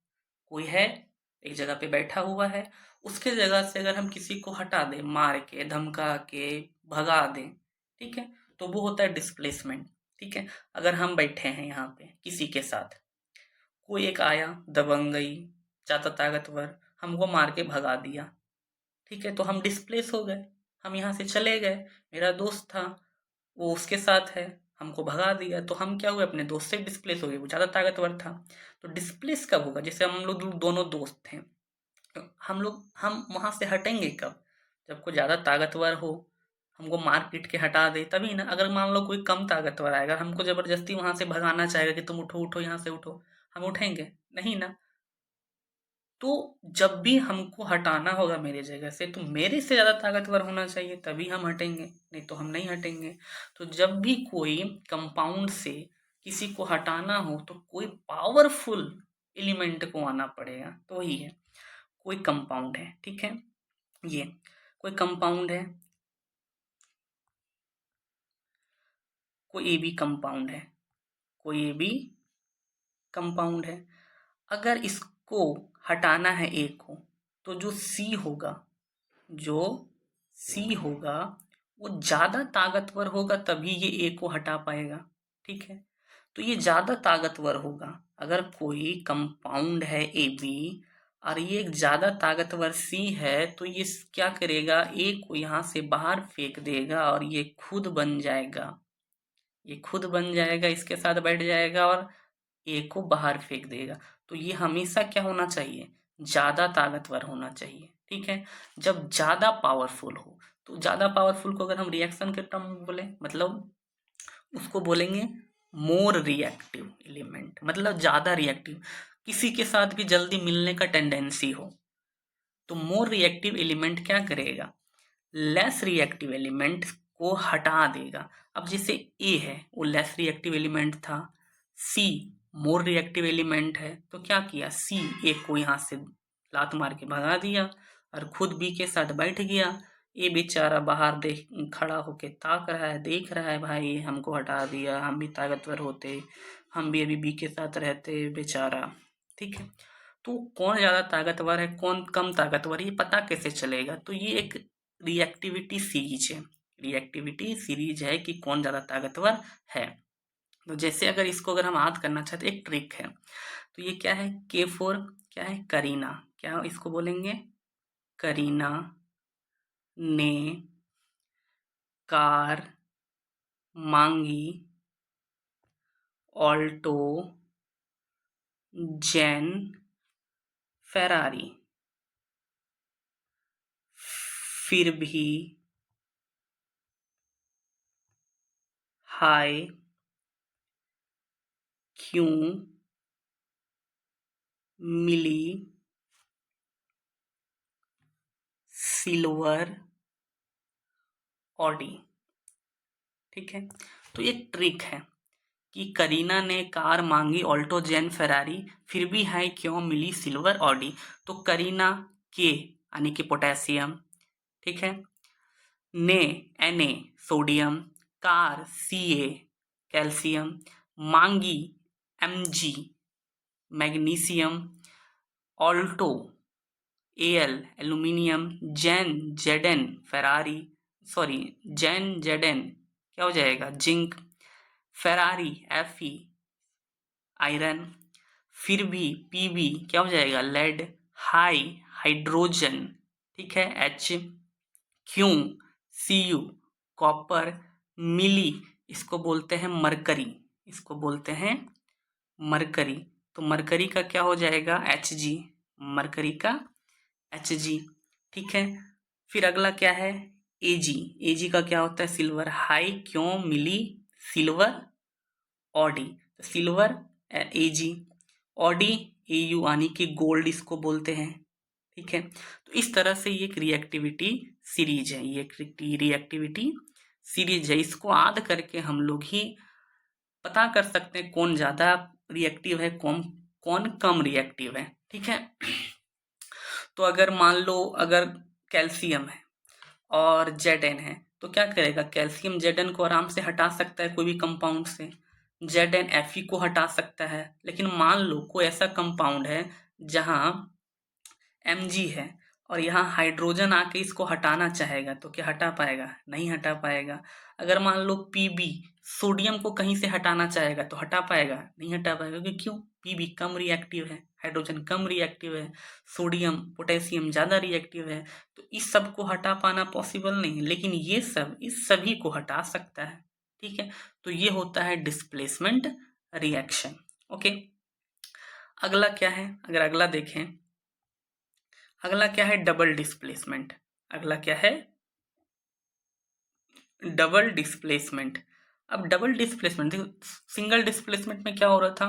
कोई है एक जगह पे बैठा हुआ है, उसके जगह से अगर हम किसी को हटा दें, मार के, धमका के, भगा दें, ठीक है, तो वो होता है डिस्प्लेसमेंट। ठीक है, अगर हम बैठे हैं यहाँ पे किसी के साथ, कोई एक आया दबंगई, ज्यादा ताकतवर, हमको मार के भगा दिया, ठीक है, तो हम डिस्प्लेस हो गए, हम यहाँ से चले गए। मेरा दोस्त था, वो उसके साथ है, हमको भगा दिया, तो हम क्या हुए, अपने दोस्त से डिस्प्लेस हो गए, वो ज़्यादा ताकतवर था। तो डिस्प्लेस कब होगा, जैसे हम लोग दोनों दोस्त थे, तो हम वहाँ से हटेंगे कब, जब कोई ज़्यादा ताकतवर हो, हमको मार पीट के हटा दे तभी ना। अगर मान लो कोई कम ताकतवर आएगा, हमको ज़बरदस्ती वहाँ से भगाना चाहेगा कि तुम उठो उठो यहाँ से उठो, हम उठेंगे नहीं ना। तो जब भी हमको हटाना होगा मेरी जगह से, तो मेरे से ज़्यादा ताकतवर होना चाहिए, तभी हम हटेंगे, नहीं तो हम नहीं हटेंगे। तो जब भी कोई कंपाउंड से किसी को हटाना हो तो कोई पावरफुल एलिमेंट को आना पड़ेगा, तो वही है, कोई कंपाउंड है, ठीक है, ये कोई कंपाउंड है, कोई ए बी कंपाउंड है, कोई ए बी कंपाउंड है। अगर इसको हटाना है ए को, तो जो सी होगा जो C होगा वो ज़्यादा ताकतवर होगा, तभी ये A को हटा पाएगा। ठीक है, तो ये ज़्यादा ताकतवर होगा। अगर कोई कंपाउंड है AB और ये एक ज़्यादा ताकतवर C है, तो ये क्या करेगा, A को यहाँ से बाहर फेंक देगा और ये खुद बन जाएगा। ये खुद बन जाएगा, इसके साथ बैठ जाएगा और A को बाहर फेंक देगा। तो ये हमेशा क्या होना चाहिए, ज़्यादा ताकतवर होना चाहिए। ठीक है, जब ज़्यादा पावरफुल हो, तो ज़्यादा पावरफुल को अगर हम रिएक्शन के टर्म में बोले, मतलब उसको बोलेंगे मोर रिएक्टिव एलिमेंट, मतलब ज़्यादा रिएक्टिव, किसी के साथ भी जल्दी मिलने का टेंडेंसी हो। तो मोर रिएक्टिव एलिमेंट क्या करेगा, लेस रिएक्टिव एलिमेंट को हटा देगा। अब जैसे ए है वो लेस रिएक्टिव एलिमेंट था, सी मोर रिएक्टिव एलिमेंट है, तो क्या किया, सी ए को यहाँ से लात मार के भगा दिया और खुद बी के साथ बैठ गया। ए बेचारा बाहर देख खड़ा होके ताक रहा है, देख रहा है भाई हमको हटा दिया, हम भी ताकतवर होते, हम भी अभी बी के साथ रहते बेचारा। ठीक है, तो कौन ज़्यादा ताकतवर है कौन कम ताकतवर है ये पता कैसे चलेगा, तो ये एक रिएक्टिविटी सीरीज है। रिएक्टिविटी सीरीज है कि कौन ज़्यादा ताकतवर है। तो जैसे अगर इसको अगर हम याद करना चाहते, एक ट्रिक है, तो ये क्या है, K4 क्या है, करीना, क्या इसको बोलेंगे, करीना ने कार मांगी ऑल्टो जेन फेरारी, फिर भी हाय क्यों मिली सिल्वर ऑडी। ठीक है, तो एक ट्रिक है कि करीना ने कार मांगी ऑल्टो जेन फेरारी, फिर भी है क्यों मिली सिल्वर ऑडी। तो करीना के यानी कि पोटेशियम, ठीक है, ने Na sodium, car Ca calcium, मांगी Mg magnesium, Alto Al aluminium, Zen Ferrari, sorry Zen क्या हो जाएगा, जिंक, फेरारी Fe आयरन, फिर भी Pb क्या हो जाएगा, लेड, हाई हाइड्रोजन, ठीक है H, क्यों Cu कॉपर, मिली इसको बोलते हैं मरकरी, इसको बोलते हैं मरकरी, तो मरकरी का क्या हो जाएगा, Hg, मरकरी का Hg। ठीक है, फिर अगला क्या है, Ag का क्या होता है, सिल्वर, हाई क्यों मिली सिल्वर ऑडी, तो सिल्वर Ag, ऑडी Au यानी कि गोल्ड इसको बोलते हैं। ठीक है, तो इस तरह से ये एक रिएक्टिविटी सीरीज है, ये एक रिएक्टिविटी सीरीज है, इसको याद करके हम लोग ही पता कर सकते हैं कौन ज़्यादा रिएक्टिव है कौन कौन कम रिएक्टिव है। ठीक है, तो अगर मान लो अगर कैल्शियम है और Zn है, तो क्या करेगा, कैल्शियम Zn को आराम से हटा सकता है कोई भी कंपाउंड से, Zn Fe को हटा सकता है। लेकिन मान लो कोई ऐसा कंपाउंड है जहाँ Mg है और यहाँ हाइड्रोजन आके इसको हटाना चाहेगा, तो क्या हटा पाएगा, नहीं हटा पाएगा। अगर मान लो Pb सोडियम को कहीं से हटाना चाहेगा तो हटा पाएगा, नहीं हटा पाएगा, क्योंकि क्यों, Pb कम रिएक्टिव है, हाइड्रोजन कम रिएक्टिव है, सोडियम पोटेशियम ज़्यादा रिएक्टिव है, तो इस सब को हटा पाना पॉसिबल नहीं है, लेकिन ये सब इस सभी को हटा सकता है। ठीक है, तो ये होता है डिस्प्लेसमेंट रिएक्शन। ओके, अगला क्या है, अगर अगला देखें, अगला क्या है, डबल डिस्प्लेसमेंट। अगला क्या है, डबल डिस्प्लेसमेंट। अब डबल डिस्प्लेसमेंट, सिंगल डिस्प्लेसमेंट में क्या हो रहा था,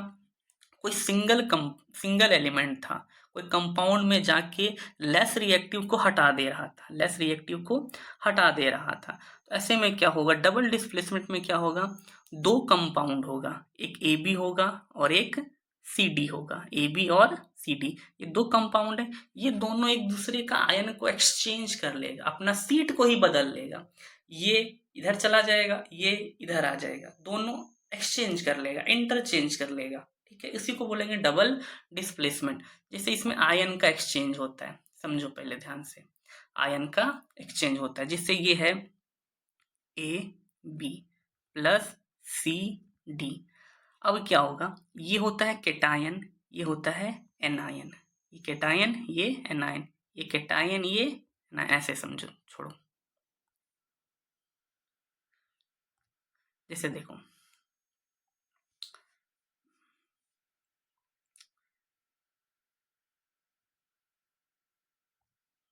कोई सिंगल एलिमेंट था, कोई कंपाउंड में जाके लेस रिएक्टिव को हटा दे रहा था, लेस रिएक्टिव को हटा दे रहा था। तो ऐसे में क्या होगा, डबल डिस्प्लेसमेंट में क्या होगा, दो कंपाउंड होगा, एक AB होगा और एक CD होगा, AB और CD, ये दो कंपाउंड है, ये दोनों एक दूसरे का आयन को एक्सचेंज कर लेगा, अपना सीट को ही बदल लेगा, ये इधर चला जाएगा ये इधर आ जाएगा, दोनों एक्सचेंज कर लेगा, इंटरचेंज कर लेगा। ठीक है, इसी को बोलेंगे डबल डिस्प्लेसमेंट। जैसे इसमें आयन का एक्सचेंज होता है, समझो पहले ध्यान से, आयन का एक्सचेंज होता है, जिससे ये है AB प्लस CD। अब क्या होगा, ये होता है केटायन, ये होता है एनायन, ये केटायन ये एनायन, ये केटायन ये एनायन, ऐसे समझो, छोड़ो। जैसे देखो,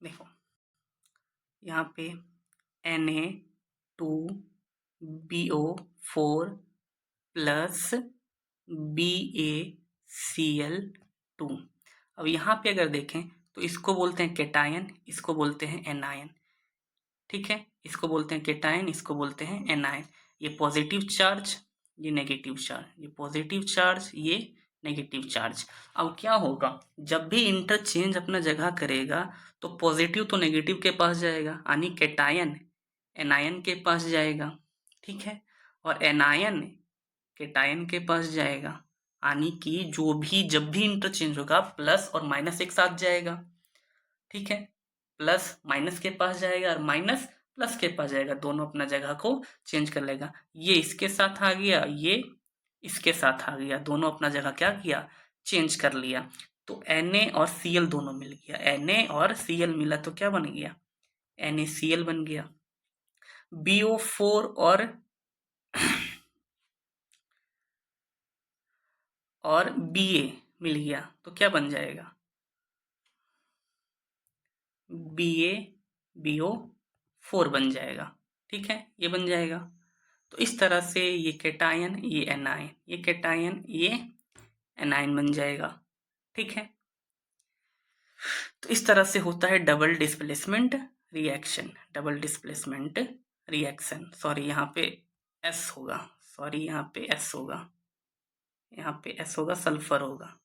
देखो यहाँ पे Na2BO4 प्लस BaCl2। अब यहाँ पे अगर देखें तो इसको बोलते हैं केटायन, इसको बोलते हैं एनायन, ठीक है, इसको बोलते हैं केटायन, इसको बोलते हैं एनायन। ये पॉजिटिव चार्ज, ये नेगेटिव चार्ज, ये पॉजिटिव चार्ज, ये नेगेटिव चार्ज। अब क्या होगा, जब भी इंटरचेंज अपना जगह करेगा तो पॉजिटिव तो नेगेटिव के पास जाएगा, यानी केटायन एनायन के पास जाएगा, ठीक है, और एनायन केटायन के पास जाएगा, यानी कि जो भी जब भी इंटरचेंज होगा प्लस और माइनस एक साथ जाएगा, ठीक है, प्लस माइनस के पास जाएगा और माइनस प्लस के पास जाएगा, दोनों अपना जगह को चेंज कर लेगा। ये इसके साथ आ गया, ये इसके साथ आ गया, दोनों अपना जगह क्या किया, चेंज कर लिया। तो Na और Cl दोनों मिल गया, Na और Cl मिला तो क्या बन गया, NaCl बन गया। BO4 और Ba मिल गया तो क्या बन जाएगा, BaBO4 बन जाएगा, ठीक है, ये बन जाएगा। तो इस तरह से ये केटायन ये एनायन, ये केटायन ये एनायन बन जाएगा, ठीक है। तो इस तरह से होता है double displacement reaction, double displacement reaction. Sorry यहाँ पे S होगा, सॉरी यहाँ पे S होगा, यहाँ पे S होगा, सल्फर होगा,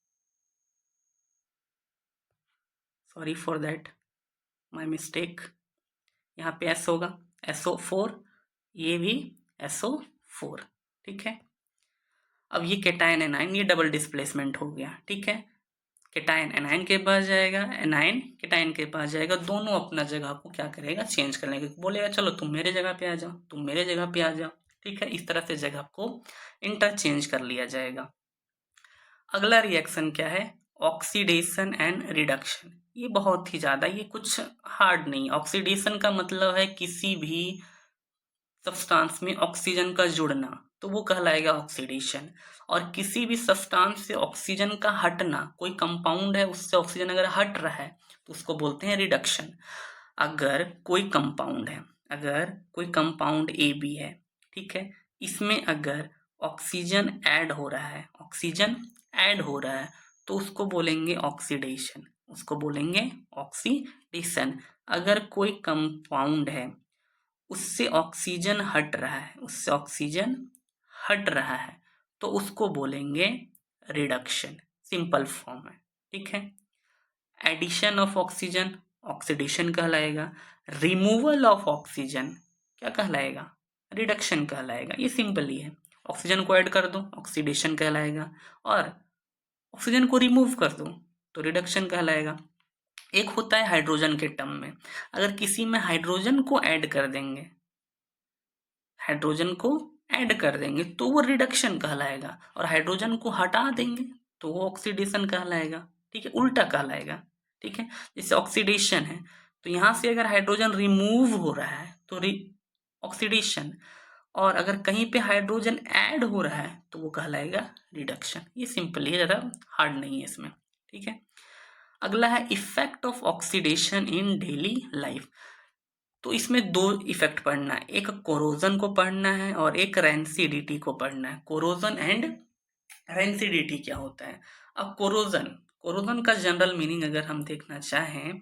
sorry for that, my mistake. यहाँ पे S होगा, SO4, ये भी SO4, ठीक है। अब ये केटायन एनायन ये डबल डिस्प्लेसमेंट हो गया, ठीक है, केटायन एनायन के पास जाएगा, एनायन केटायन के पास जाएगा, दोनों अपना जगह को क्या करेगा, चेंज कर लेंगे, बोलेगा चलो तुम मेरे जगह पे आ जाओ, तुम मेरे जगह पे आ जाओ, ठीक है, इस तरह से जगह को इंटरचेंज कर लिया जाएगा। अगला रिएक्शन क्या है, ऑक्सीडेशन एंड रिडक्शन। ये बहुत ही ज़्यादा, ये कुछ हार्ड नहीं। ऑक्सीडेशन का मतलब है किसी भी सब्सटेंस में ऑक्सीजन का जुड़ना, तो वो कहलाएगा ऑक्सीडेशन। और किसी भी सब्सटेंस से ऑक्सीजन का हटना, कोई कंपाउंड है उससे ऑक्सीजन अगर हट रहा है तो उसको बोलते हैं रिडक्शन। अगर कोई कंपाउंड है, अगर कोई कंपाउंड AB है, ठीक है, इसमें अगर ऑक्सीजन ऐड हो रहा है, ऑक्सीजन ऐड हो रहा है तो उसको बोलेंगे ऑक्सीडेशन, उसको बोलेंगे ऑक्सीडेशन। अगर कोई कंपाउंड है उससे ऑक्सीजन हट रहा है, उससे ऑक्सीजन हट रहा है तो उसको बोलेंगे रिडक्शन, सिंपल फॉर्म है, ठीक है। एडिशन ऑफ ऑक्सीजन ऑक्सीडेशन कहलाएगा, रिमूवल ऑफ ऑक्सीजन क्या कहलाएगा, रिडक्शन कहलाएगा। ये सिंपल ही है, ऑक्सीजन को ऐड कर दो ऑक्सीडेशन कहलाएगा, और ऑक्सीजन को रिमूव कर दो तो रिडक्शन कहलाएगा। एक होता है हाइड्रोजन के टर्म में, अगर किसी में हाइड्रोजन को ऐड कर देंगे, हाइड्रोजन को ऐड कर देंगे तो वो रिडक्शन कहलाएगा, और हाइड्रोजन को हटा देंगे तो वो ऑक्सीडेशन कहलाएगा, ठीक है, उल्टा कहलाएगा, ठीक है। जैसे ऑक्सीडेशन है तो यहाँ से अगर हाइड्रोजन रिमूव हो रहा है तो ऑक्सीडेशन, और अगर कहीं पे हाइड्रोजन ऐड हो रहा है तो वो कहलाएगा रिडक्शन। ये सिंपल है, ज़्यादा हार्ड नहीं है इसमें, ठीक है। अगला है effect of oxidation in daily life. तो इसमें दो इफेक्ट पढ़ना है, एक कोरोजन को पढ़ना है और एक रेंसिडिटी को पढ़ना है। कोरोजन एंड रेंसिडिटी क्या होता है। अब कोरोजन, कोरोजन का जनरल मीनिंग अगर हम देखना चाहें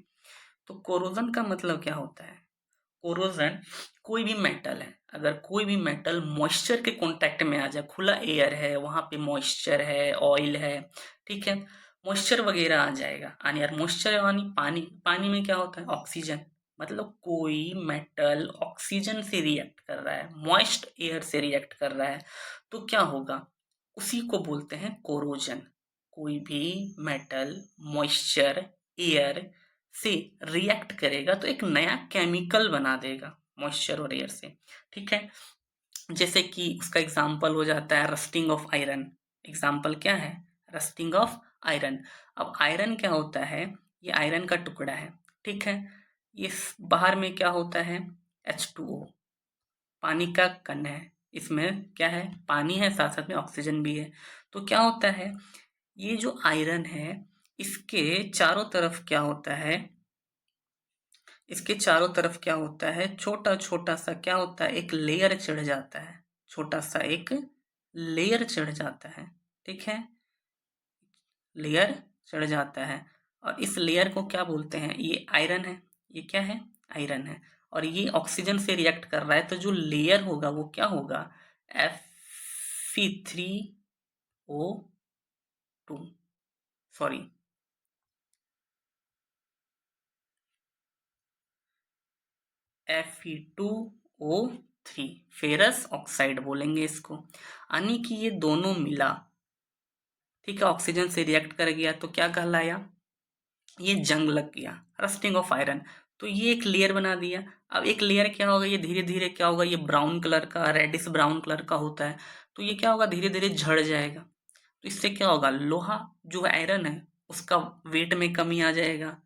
तो कोरोजन का मतलब क्या होता है। कोरोजन कोई भी मेटल है, अगर कोई भी मेटल मॉइस्चर के कांटेक्ट में आ जाए, खुला एयर है वहां पे मॉइस्चर है, ऑयल है, ठीक है, मॉइस्चर वगैरह आ जाएगा, यानी यार मॉइस्चर यानी पानी, पानी में क्या होता है ऑक्सीजन, मतलब कोई मेटल ऑक्सीजन से रिएक्ट कर रहा है, मॉइस्ट एयर से रिएक्ट कर रहा है तो क्या होगा, उसी को बोलते हैं कोरोजन। कोई भी मेटल मॉइस्चर एयर से रिएक्ट करेगा तो एक नया केमिकल बना देगा मॉइस्चर और एयर से, ठीक है। जैसे कि उसका एग्जाम्पल हो जाता है रस्टिंग ऑफ आयरन। एग्जाम्पल क्या है? Rusting of iron. अब आयरन क्या होता है? ये आयरन का टुकड़ा है, ठीक है। ये बाहर में क्या होता है? H2O, पानी का कण है। इसमें क्या है? पानी है, साथ साथ में ऑक्सीजन भी है। तो क्या होता है, ये जो आयरन है इसके चारों तरफ क्या होता है, इसके चारों तरफ क्या होता है, छोटा छोटा सा क्या होता है, एक लेयर चढ़ जाता है, छोटा सा एक लेयर चढ़ जाता है, ठीक है। लेयर चढ़ जाता है और इस लेयर को क्या बोलते हैं? ये आयरन है। ये क्या है? आयरन है। और ये ऑक्सीजन से रिएक्ट कर रहा है तो जो लेयर होगा वो क्या होगा? Fe3O2, sorry, Fe2O3, ferrous oxide बोलेंगे इसको। यानी कि ये दोनों मिला, ठीक है, ऑक्सीजन से रिएक्ट कर गया तो क्या कहलाया? ये जंग लग गया, रस्टिंग ऑफ आयरन। तो ये एक लेयर बना दिया। अब एक लेयर क्या होगा, ये धीरे धीरे क्या होगा, ये ब्राउन कलर का, रेडिश ब्राउन कलर का होता है, तो ये क्या होगा, धीरे धीरे झड़ जाएगा। तो इससे क्या होगा, लोहा जो आयरन है उसका वेट में कमी आ जाएगा,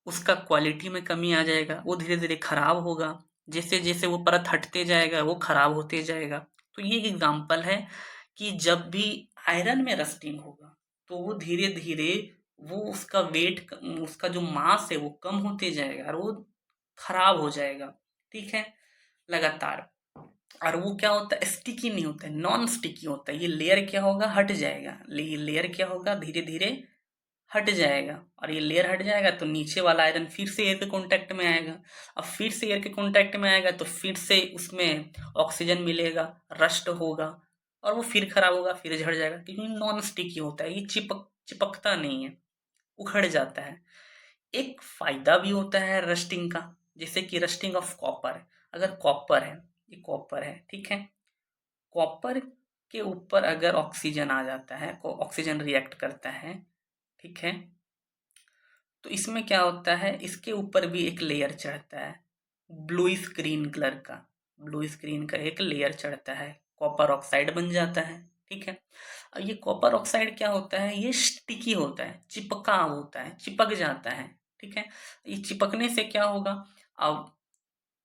उसका क्वालिटी में कमी आ जाएगा, वो धीरे धीरे खराब होगा। जैसे जैसे वो परत हटते जाएगा वो खराब होते जाएगा। तो ये एक एग्जाम्पल है कि जब भी आयरन में रस्टिंग होगा तो वो धीरे धीरे वो उसका वेट, उसका जो मास है वो कम होते जाएगा और वो खराब हो जाएगा, ठीक है, लगातार। और वो क्या होता है, स्टिकी नहीं होता है, नॉन स्टिकी होता है। ये लेयर क्या होगा, हट जाएगा। ये लेयर क्या होगा, धीरे धीरे हट जाएगा। और ये लेयर हट जाएगा तो नीचे वाला आयरन फिर से एयर के कांटेक्ट में आएगा। अब फिर से एयर के कांटेक्ट में आएगा तो फिर से उसमें ऑक्सीजन मिलेगा, रस्ट होगा और वो फिर खराब होगा, फिर झड़ जाएगा, क्योंकि नॉन स्टिकी होता है, ये चिपकता नहीं है, उखड़ जाता है। एक फायदा भी होता है रस्टिंग का, जैसे कि रस्टिंग ऑफ कॉपर। अगर कॉपर है, ये कॉपर है, ठीक है, कॉपर के ऊपर अगर ऑक्सीजन आ जाता है, ऑक्सीजन रिएक्ट करता है, ठीक है, तो इसमें क्या होता है, इसके ऊपर भी एक लेयर चढ़ता है, ब्लू स्क्रीन कलर का, ब्लू स्क्रीन का एक लेयर चढ़ता है, कॉपर ऑक्साइड बन जाता है, ठीक है। और ये कॉपर ऑक्साइड क्या होता है, ये स्टिकी होता है, चिपका होता है, चिपक जाता है, ठीक है। ये चिपकने से क्या होगा, अब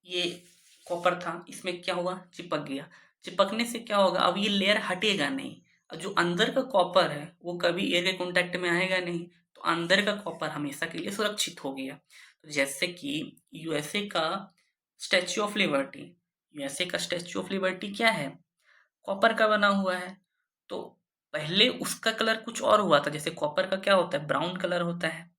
ये कॉपर था, इसमें क्या हुआ, चिपक गया। चिपकने से क्या होगा, अब ये लेयर हटेगा नहीं, और जो अंदर का कॉपर है वो कभी एयर के कांटेक्ट में आएगा नहीं, तो अंदर का कॉपर हमेशा के लिए सुरक्षित हो गया। तो जैसे कि यूएसए का स्टैच्यू ऑफ लिबर्टी, यूएसए का स्टैच्यू ऑफ लिबर्टी क्या है, कॉपर का बना हुआ है। तो पहले उसका कलर कुछ और हुआ था, जैसे कॉपर का क्या होता है, ब्राउन कलर होता है,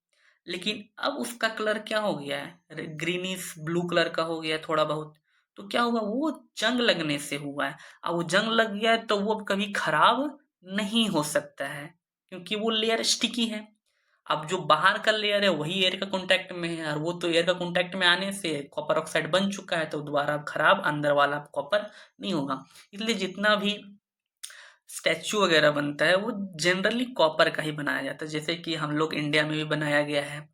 लेकिन अब उसका कलर क्या हो गया है, ग्रीनिश ब्लू कलर का हो गया है थोड़ा बहुत। तो क्या हुआ, वो जंग लगने से हुआ है। अब वो जंग लग गया है तो वो अब कभी खराब नहीं हो सकता है, क्योंकि वो लेयर स्टिकी है। अब जो बाहर का लेयर है वही एयर का कांटेक्ट में है, और वो तो एयर का कांटेक्ट में आने से कॉपर ऑक्साइड बन चुका है, तो दोबारा खराब अंदर वाला कॉपर नहीं होगा। इसलिए जितना भी स्टैचू वगैरह बनता है वो जनरली कॉपर का ही बनाया जाता है। जैसे कि हम लोग इंडिया में भी बनाया गया है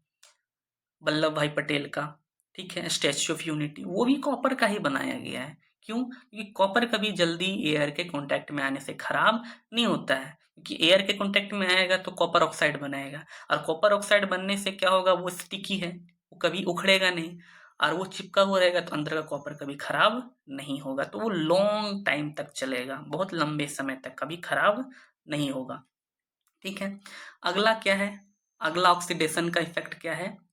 वल्लभ भाई पटेल का, ठीक है, स्टैच्यू ऑफ यूनिटी, वो भी कॉपर का ही बनाया गया है। क्यों? क्योंकि कॉपर कभी जल्दी एयर के कांटेक्ट में आने से खराब नहीं होता है, क्योंकि एयर के कांटेक्ट में आएगा तो कॉपर ऑक्साइड बनाएगा, और कॉपर ऑक्साइड बनने से क्या होगा, वो स्टिकी है, वो कभी उखड़ेगा नहीं, और वो चिपका हुआ रहेगा तो अंदर का कॉपर कभी खराब नहीं होगा, तो वो लॉन्ग टाइम तक चलेगा, बहुत लंबे समय तक कभी खराब नहीं होगा, ठीक है। अगला क्या है, अगला ऑक्सीडेशन का इफेक्ट क्या है,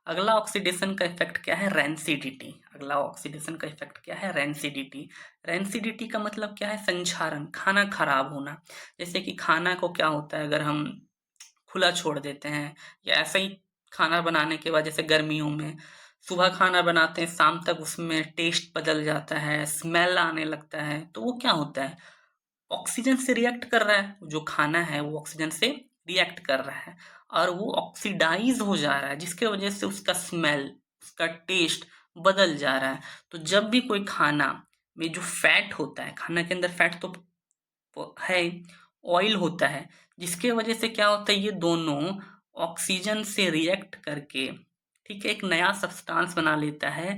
अगला ऑक्सीडेशन का इफेक्ट क्या है, रेंसिडिटी। अगला ऑक्सीडेशन का इफेक्ट क्या है, रेंसिडिटी। रेंसिडिटी का मतलब क्या है, संक्षारण, खाना खराब होना। जैसे कि खाना को क्या होता है, अगर हम खुला छोड़ देते हैं या ऐसे ही खाना बनाने के बाद, जैसे गर्मियों में सुबह खाना बनाते हैं, शाम तक उसमें टेस्ट बदल जाता है, स्मेल आने लगता है, तो वो क्या होता है, ऑक्सीजन से रिएक्ट कर रहा है, जो खाना है वो ऑक्सीजन से रिएक्ट कर रहा है और वो ऑक्सीडाइज हो जा रहा है, जिसके वजह से उसका स्मेल, उसका टेस्ट बदल जा रहा है। तो जब भी कोई खाना में जो फैट होता है, खाना के अंदर फैट तो है, ऑयल होता है, जिसके वजह से क्या होता है, ये दोनों ऑक्सीजन से रिएक्ट करके ठीक है, एक नया सब्सटेंस बना लेता है,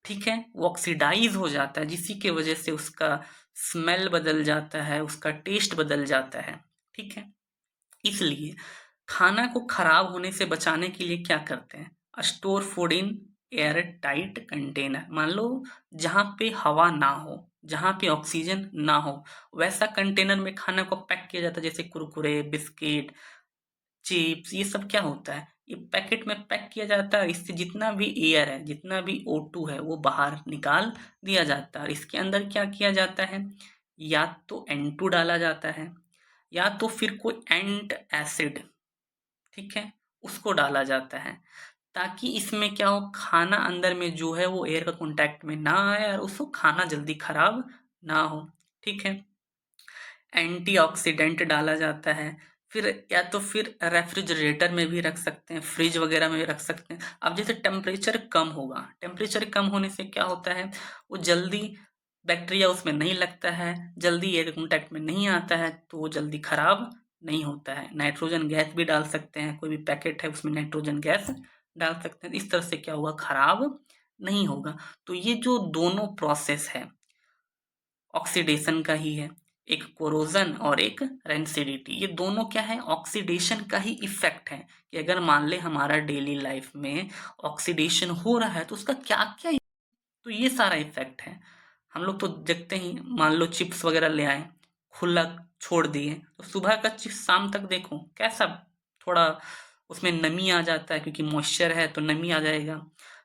ठीक है, वो ऑक्सीडाइज हो जाता है, जिसी की वजह से उसका स्मेल बदल जाता है, उसका टेस्ट बदल जाता है, ठीक है। इसलिए खाना को खराब होने से बचाने के लिए क्या करते हैं, store food in air tight container. मान लो जहाँ पे हवा ना हो, जहाँ पे ऑक्सीजन ना हो, वैसा कंटेनर में खाना को पैक किया जाता है, जैसे कुरकुरे, बिस्किट, चिप्स, ये सब क्या होता है, ये पैकेट में पैक किया जाता है। इससे जितना भी एयर है, जितना भी O2 है, वो बाहर निकाल दिया जाता है। और इसके अंदर क्या किया जाता है, या तो N2 डाला जाता है, या तो फिर कोई एंट एसिड, ठीक है, उसको डाला जाता है, ताकि इसमें क्या हो, खाना अंदर में जो है वो एयर का कांटेक्ट में ना आए और उसको खाना जल्दी खराब ना हो, ठीक है। एंटीऑक्सीडेंट डाला जाता है, फिर या तो फिर रेफ्रिजरेटर में भी रख सकते हैं, फ्रिज वगैरह में भी रख सकते हैं। अब जैसे टेम्परेचर कम होगा, टेम्परेचर कम होने से क्या होता है, वो जल्दी बैक्टीरिया उसमें नहीं लगता है, जल्दी एयर कांटेक्ट में नहीं आता है, तो वो जल्दी खराब नहीं होता है। नाइट्रोजन गैस भी डाल सकते हैं, कोई भी पैकेट है उसमें नाइट्रोजन गैस डाल सकते हैं, इस तरह से क्या होगा, खराब नहीं होगा। तो ये जो दोनों प्रोसेस है ऑक्सीडेशन का ही है, एक कोरोजन और एक रेंसिडिटी। ये दोनों क्या है, ऑक्सीडेशन का ही इफेक्ट है, कि अगर मान ले हमारा डेली लाइफ में ऑक्सीडेशन हो रहा है तो उसका क्या क्या, तो ये सारा इफेक्ट है। हम लोग तो देखते ही, मान लो चिप्स वगैरह ले आए, खुला छोड़ दिए, तो सुबह का चिप्स शाम तक देखो कैसा, थोड़ा उसमें नमी आ जाता है, क्योंकि मॉइस्चर है तो नमी आ जाएगा,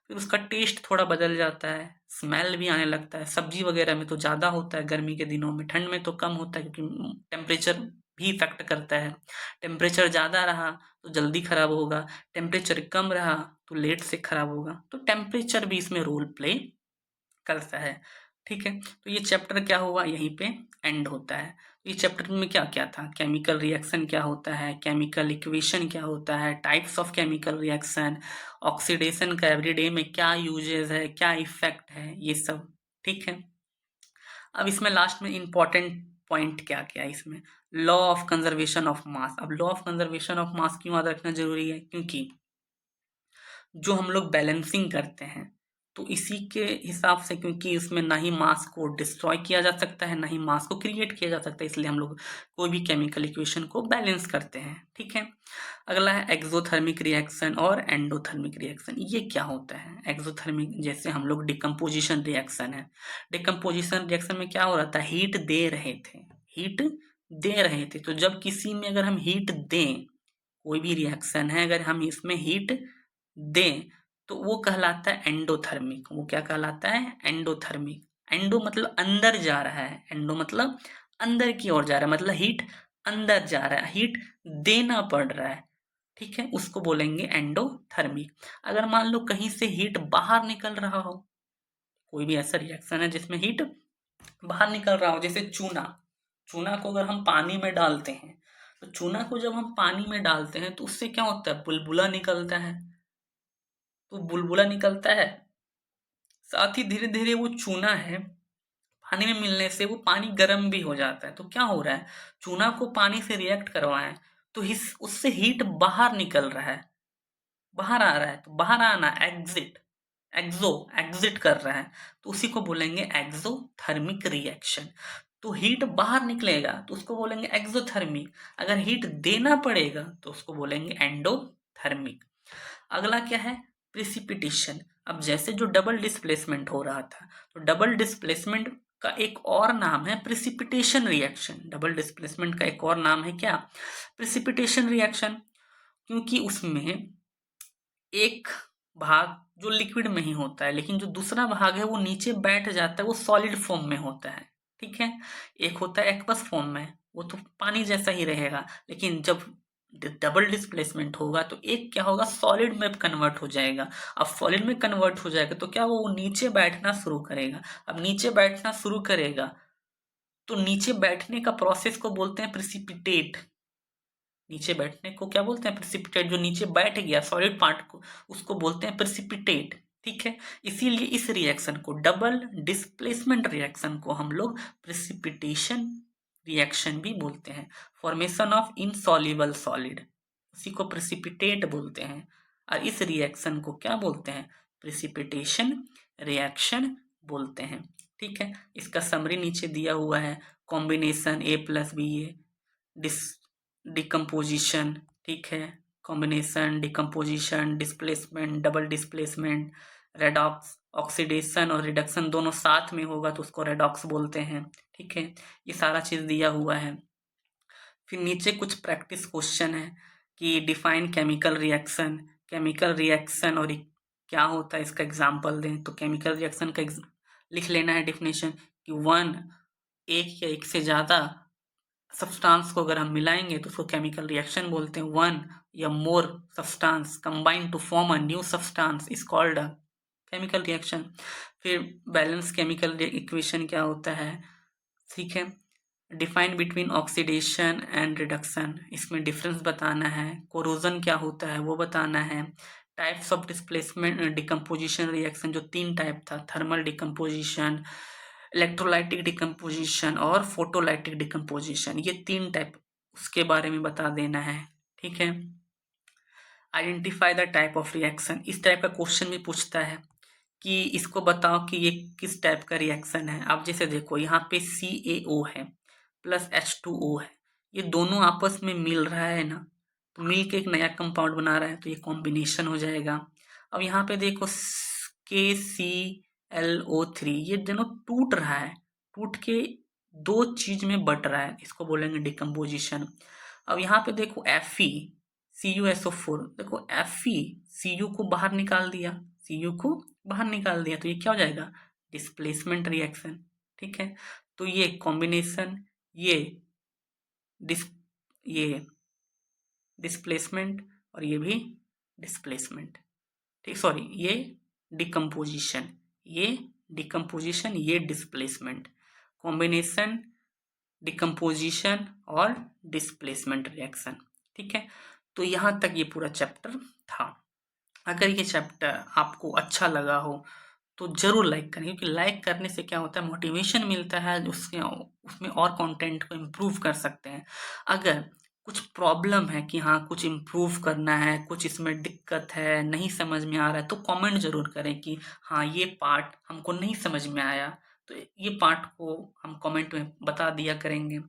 फिर उसका टेस्ट थोड़ा बदल जाता है, स्मेल भी आने लगता है। सब्जी वगैरह में तो ज़्यादा होता है गर्मी के दिनों में, ठंड में तो कम होता है, क्योंकि टेम्परेचर भी इफेक्ट करता है। टेम्परेचर ज़्यादा रहा तो जल्दी खराब होगा, टेम्परेचर कम रहा तो लेट से खराब होगा, तो टेम्परेचर भी इसमें रोल प्ले करता है, ठीक है। तो ये चैप्टर क्या हुआ, यहीं पे एंड होता है। तो ये चैप्टर में क्या क्या था, केमिकल रिएक्शन क्या होता है, केमिकल इक्वेशन क्या होता है, types of chemical reaction, oxidation का एवरीडे में क्या यूजेस है, क्या इफेक्ट है, ये सब, ठीक है। अब इसमें लास्ट में इंपॉर्टेंट पॉइंट क्या क्या है इसमें, law of conservation of mass. अब law of conservation of mass क्यों याद रखना जरूरी है, क्योंकि जो हम लोग बैलेंसिंग करते हैं, तो इसी के हिसाब से, क्योंकि इसमें ना ही मास को डिस्ट्रॉय किया जा सकता है, ना ही मास को क्रिएट किया जा सकता है, इसलिए हम लोग कोई भी केमिकल इक्वेशन को बैलेंस करते हैं, ठीक है। अगला है एक्सोथर्मिक रिएक्शन और एंडोथर्मिक रिएक्शन। ये क्या होता है, एक्सोथर्मिक, जैसे हम लोग डिकम्पोजिशन रिएक्शन है, डिकम्पोजिशन रिएक्शन में क्या हो रहा था, हीट दे रहे थे, हीट दे रहे थे, तो जब किसी में अगर हम हीट दें, कोई भी रिएक्शन है अगर हम इसमें हीट दें, तो वो कहलाता है एंडोथर्मिक। वो क्या कहलाता है, एंडोथर्मिक। एंडो मतलब अंदर जा रहा है, एंडो मतलब अंदर की ओर जा रहा है, मतलब हीट अंदर जा रहा है, हीट देना पड़ रहा है, ठीक है, उसको बोलेंगे एंडोथर्मिक। अगर मान लो कहीं से हीट बाहर निकल रहा हो, कोई भी ऐसा रिएक्शन है जिसमें हीट बाहर निकल रहा हो, जैसे चूना, चूना को अगर हम पानी में डालते हैं, तो चूना को जब हम पानी में डालते हैं तो उससे क्या होता है, बुलबुला निकलता है, तो बुलबुला निकलता है, साथ ही धीरे धीरे वो चूना है, पानी में मिलने से वो पानी गर्म भी हो जाता है। तो क्या हो रहा है, चूना को पानी से रिएक्ट करवाएं तो इस उससे हीट बाहर निकल रहा है, बाहर आ रहा है, तो बाहर आना एग्जिट, एक्सो एग्जिट कर रहा है, तो उसी को बोलेंगे एक्सोथर्मिक रिएक्शन। तो हीट बाहर निकलेगा तो उसको बोलेंगे एक्सोथर्मिक, अगर हीट देना पड़ेगा तो उसको बोलेंगे एंडोथर्मिक। अगला क्या है, प्रिसिपिटेशन। अब जैसे जो डबल डिस्प्लेसमेंट हो रहा था, तो डबल डिस्प्लेसमेंट का एक और नाम है प्रिसिपिटेशन रिएक्शन। डबल डिस्प्लेसमेंट का एक और नाम है क्या, प्रिसिपिटेशन रिएक्शन, क्योंकि उसमें एक भाग जो लिक्विड में ही होता है, लेकिन जो दूसरा भाग है वो नीचे बैठ जाता है, वो सॉलिड फॉर्म में होता है, ठीक है। एक होता है एक्वस फॉर्म में, वो तो पानी जैसा ही रहेगा, लेकिन जब डबल डिस्प्लेसमेंट होगा तो एक क्या होगा, सॉलिड में कन्वर्ट हो जाएगा। अब सॉलिड में कन्वर्ट हो जाएगा तो क्या वो नीचे बैठना शुरू करेगा। अब नीचे बैठना शुरू करेगा तो नीचे बैठने का प्रोसेस को बोलते हैं प्रिसिपिटेट। नीचे बैठने को क्या बोलते हैं, प्रिसिपिटेट। जो नीचे बैठ गया सॉलिड पार्ट को, उसको बोलते हैं प्रिसिपिटेट, ठीक है। इसीलिए इस रिएक्शन को, डबल डिस्प्लेसमेंट रिएक्शन को हम लोग प्रिसिपिटेशन रिएक्शन भी बोलते हैं। फॉर्मेशन ऑफ इनसॉल्युबल सॉलिड, उसी को प्रिसिपिटेट बोलते हैं। और इस रिएक्शन को क्या बोलते हैं? प्रिसिपिटेशन रिएक्शन बोलते हैं। ठीक है, इसका समरी नीचे दिया हुआ है। कॉम्बिनेशन A+B डिकम्पोजिशन, ठीक है, combination, decomposition, displacement, double displacement, redox, oxidation और रिडक्शन दोनों साथ में होगा तो उसको रेडॉक्स बोलते हैं। ठीक है, ये सारा चीज़ दिया हुआ है। फिर नीचे कुछ प्रैक्टिस क्वेश्चन है कि डिफाइन केमिकल रिएक्शन और क्या होता है, इसका एग्जाम्पल दें। तो केमिकल रिएक्शन का लिख लेना है डेफिनेशन कि एक या एक से ज़्यादा सब्सटेंस को अगर हम मिलाएंगे तो उसको केमिकल रिएक्शन बोलते हैं। वन या more substance combine to form a new substance is called a chemical reaction. फिर बैलेंस केमिकल इक्वेशन क्या होता है, ठीक है, define between oxidation and reduction, इसमें डिफरेंस बताना है। कोरोजन क्या होता है वो बताना है। Types of displacement decomposition reaction जो 3 टाइप था, थर्मल डिकम्पोजिशन, इलेक्ट्रोलाइटिक डिकम्पोजिशन और फोटोलाइटिक डिकम्पोजिशन, ये 3 टाइप उसके बारे में बता देना है। ठीक है, identify the type of reaction, इस टाइप का क्वेश्चन भी पूछता है कि इसको बताओ कि ये किस टाइप का रिएक्शन है। अब जैसे देखो यहाँ पे CaO है प्लस H2O है, ये दोनों आपस में मिल रहा है ना, तो मिल के एक नया कंपाउंड बना रहा है, तो ये कॉम्बिनेशन हो जाएगा। अब यहाँ पे देखो KClO3, ये दोनों टूट रहा है, टूट के 2 चीज में बट रहा है, इसको बोलेंगे डिकम्पोजिशन। अब यहाँ पे देखो FeCuSO4, देखो FeCu को बाहर निकाल दिया, तो ये क्या हो जाएगा? Displacement reaction. ठीक है, तो ये कॉम्बिनेशन, ये डिस्प्लेसमेंट और ये भी डिस्प्लेसमेंट। ठीक, सॉरी, ये डिकम्पोजिशन, ये डिस्प्लेसमेंट, कॉम्बिनेशन, डिकम्पोजिशन और डिस्प्लेसमेंट रिएक्शन। ठीक है, तो यहाँ तक ये पूरा चैप्टर था। अगर ये चैप्टर आपको अच्छा लगा हो तो ज़रूर लाइक करें, क्योंकि लाइक करने से क्या होता है, मोटिवेशन मिलता है, उसमें और कंटेंट को इम्प्रूव कर सकते हैं। अगर कुछ प्रॉब्लम है कि हाँ कुछ इम्प्रूव करना है, कुछ इसमें दिक्कत है, नहीं समझ में आ रहा है, तो कमेंट ज़रूर करें कि हाँ ये पार्ट हमको नहीं समझ में आया, तो ये पार्ट को हम कमेंट में बता दिया करेंगे।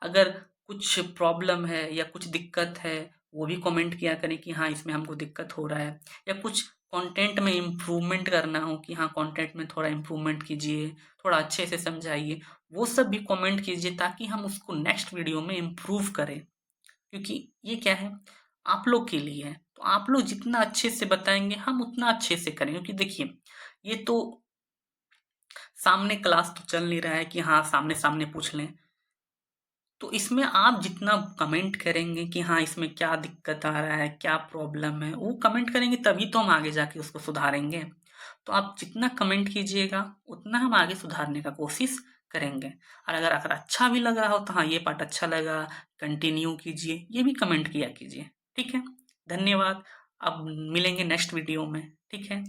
अगर कुछ प्रॉब्लम है या कुछ दिक्कत है, वो भी कमेंट किया करें कि हाँ इसमें हमको दिक्कत हो रहा है, या कुछ कंटेंट में इम्प्रूवमेंट करना हो कि हाँ कंटेंट में थोड़ा इम्प्रूवमेंट कीजिए, थोड़ा अच्छे से समझाइए, वो सब भी कमेंट कीजिए ताकि हम उसको नेक्स्ट वीडियो में इम्प्रूव करें। क्योंकि ये क्या है, आप लोग के लिए है, तो आप लोग जितना अच्छे से बताएंगे हम उतना अच्छे से करें। क्योंकि देखिए ये तो सामने क्लास तो चल नहीं रहा है कि हाँ सामने सामने पूछ लें, तो इसमें आप जितना कमेंट करेंगे कि हाँ इसमें क्या दिक्कत आ रहा है, क्या प्रॉब्लम है, वो कमेंट करेंगे तभी तो हम आगे जाके उसको सुधारेंगे। तो आप जितना कमेंट कीजिएगा उतना हम आगे सुधारने का कोशिश करेंगे। और अगर अच्छा भी लग रहा हो तो हाँ ये पार्ट अच्छा लगा, कंटिन्यू कीजिए, ये भी कमेंट किया कीजिए। ठीक है, धन्यवाद। अब मिलेंगे नेक्स्ट वीडियो में। ठीक है।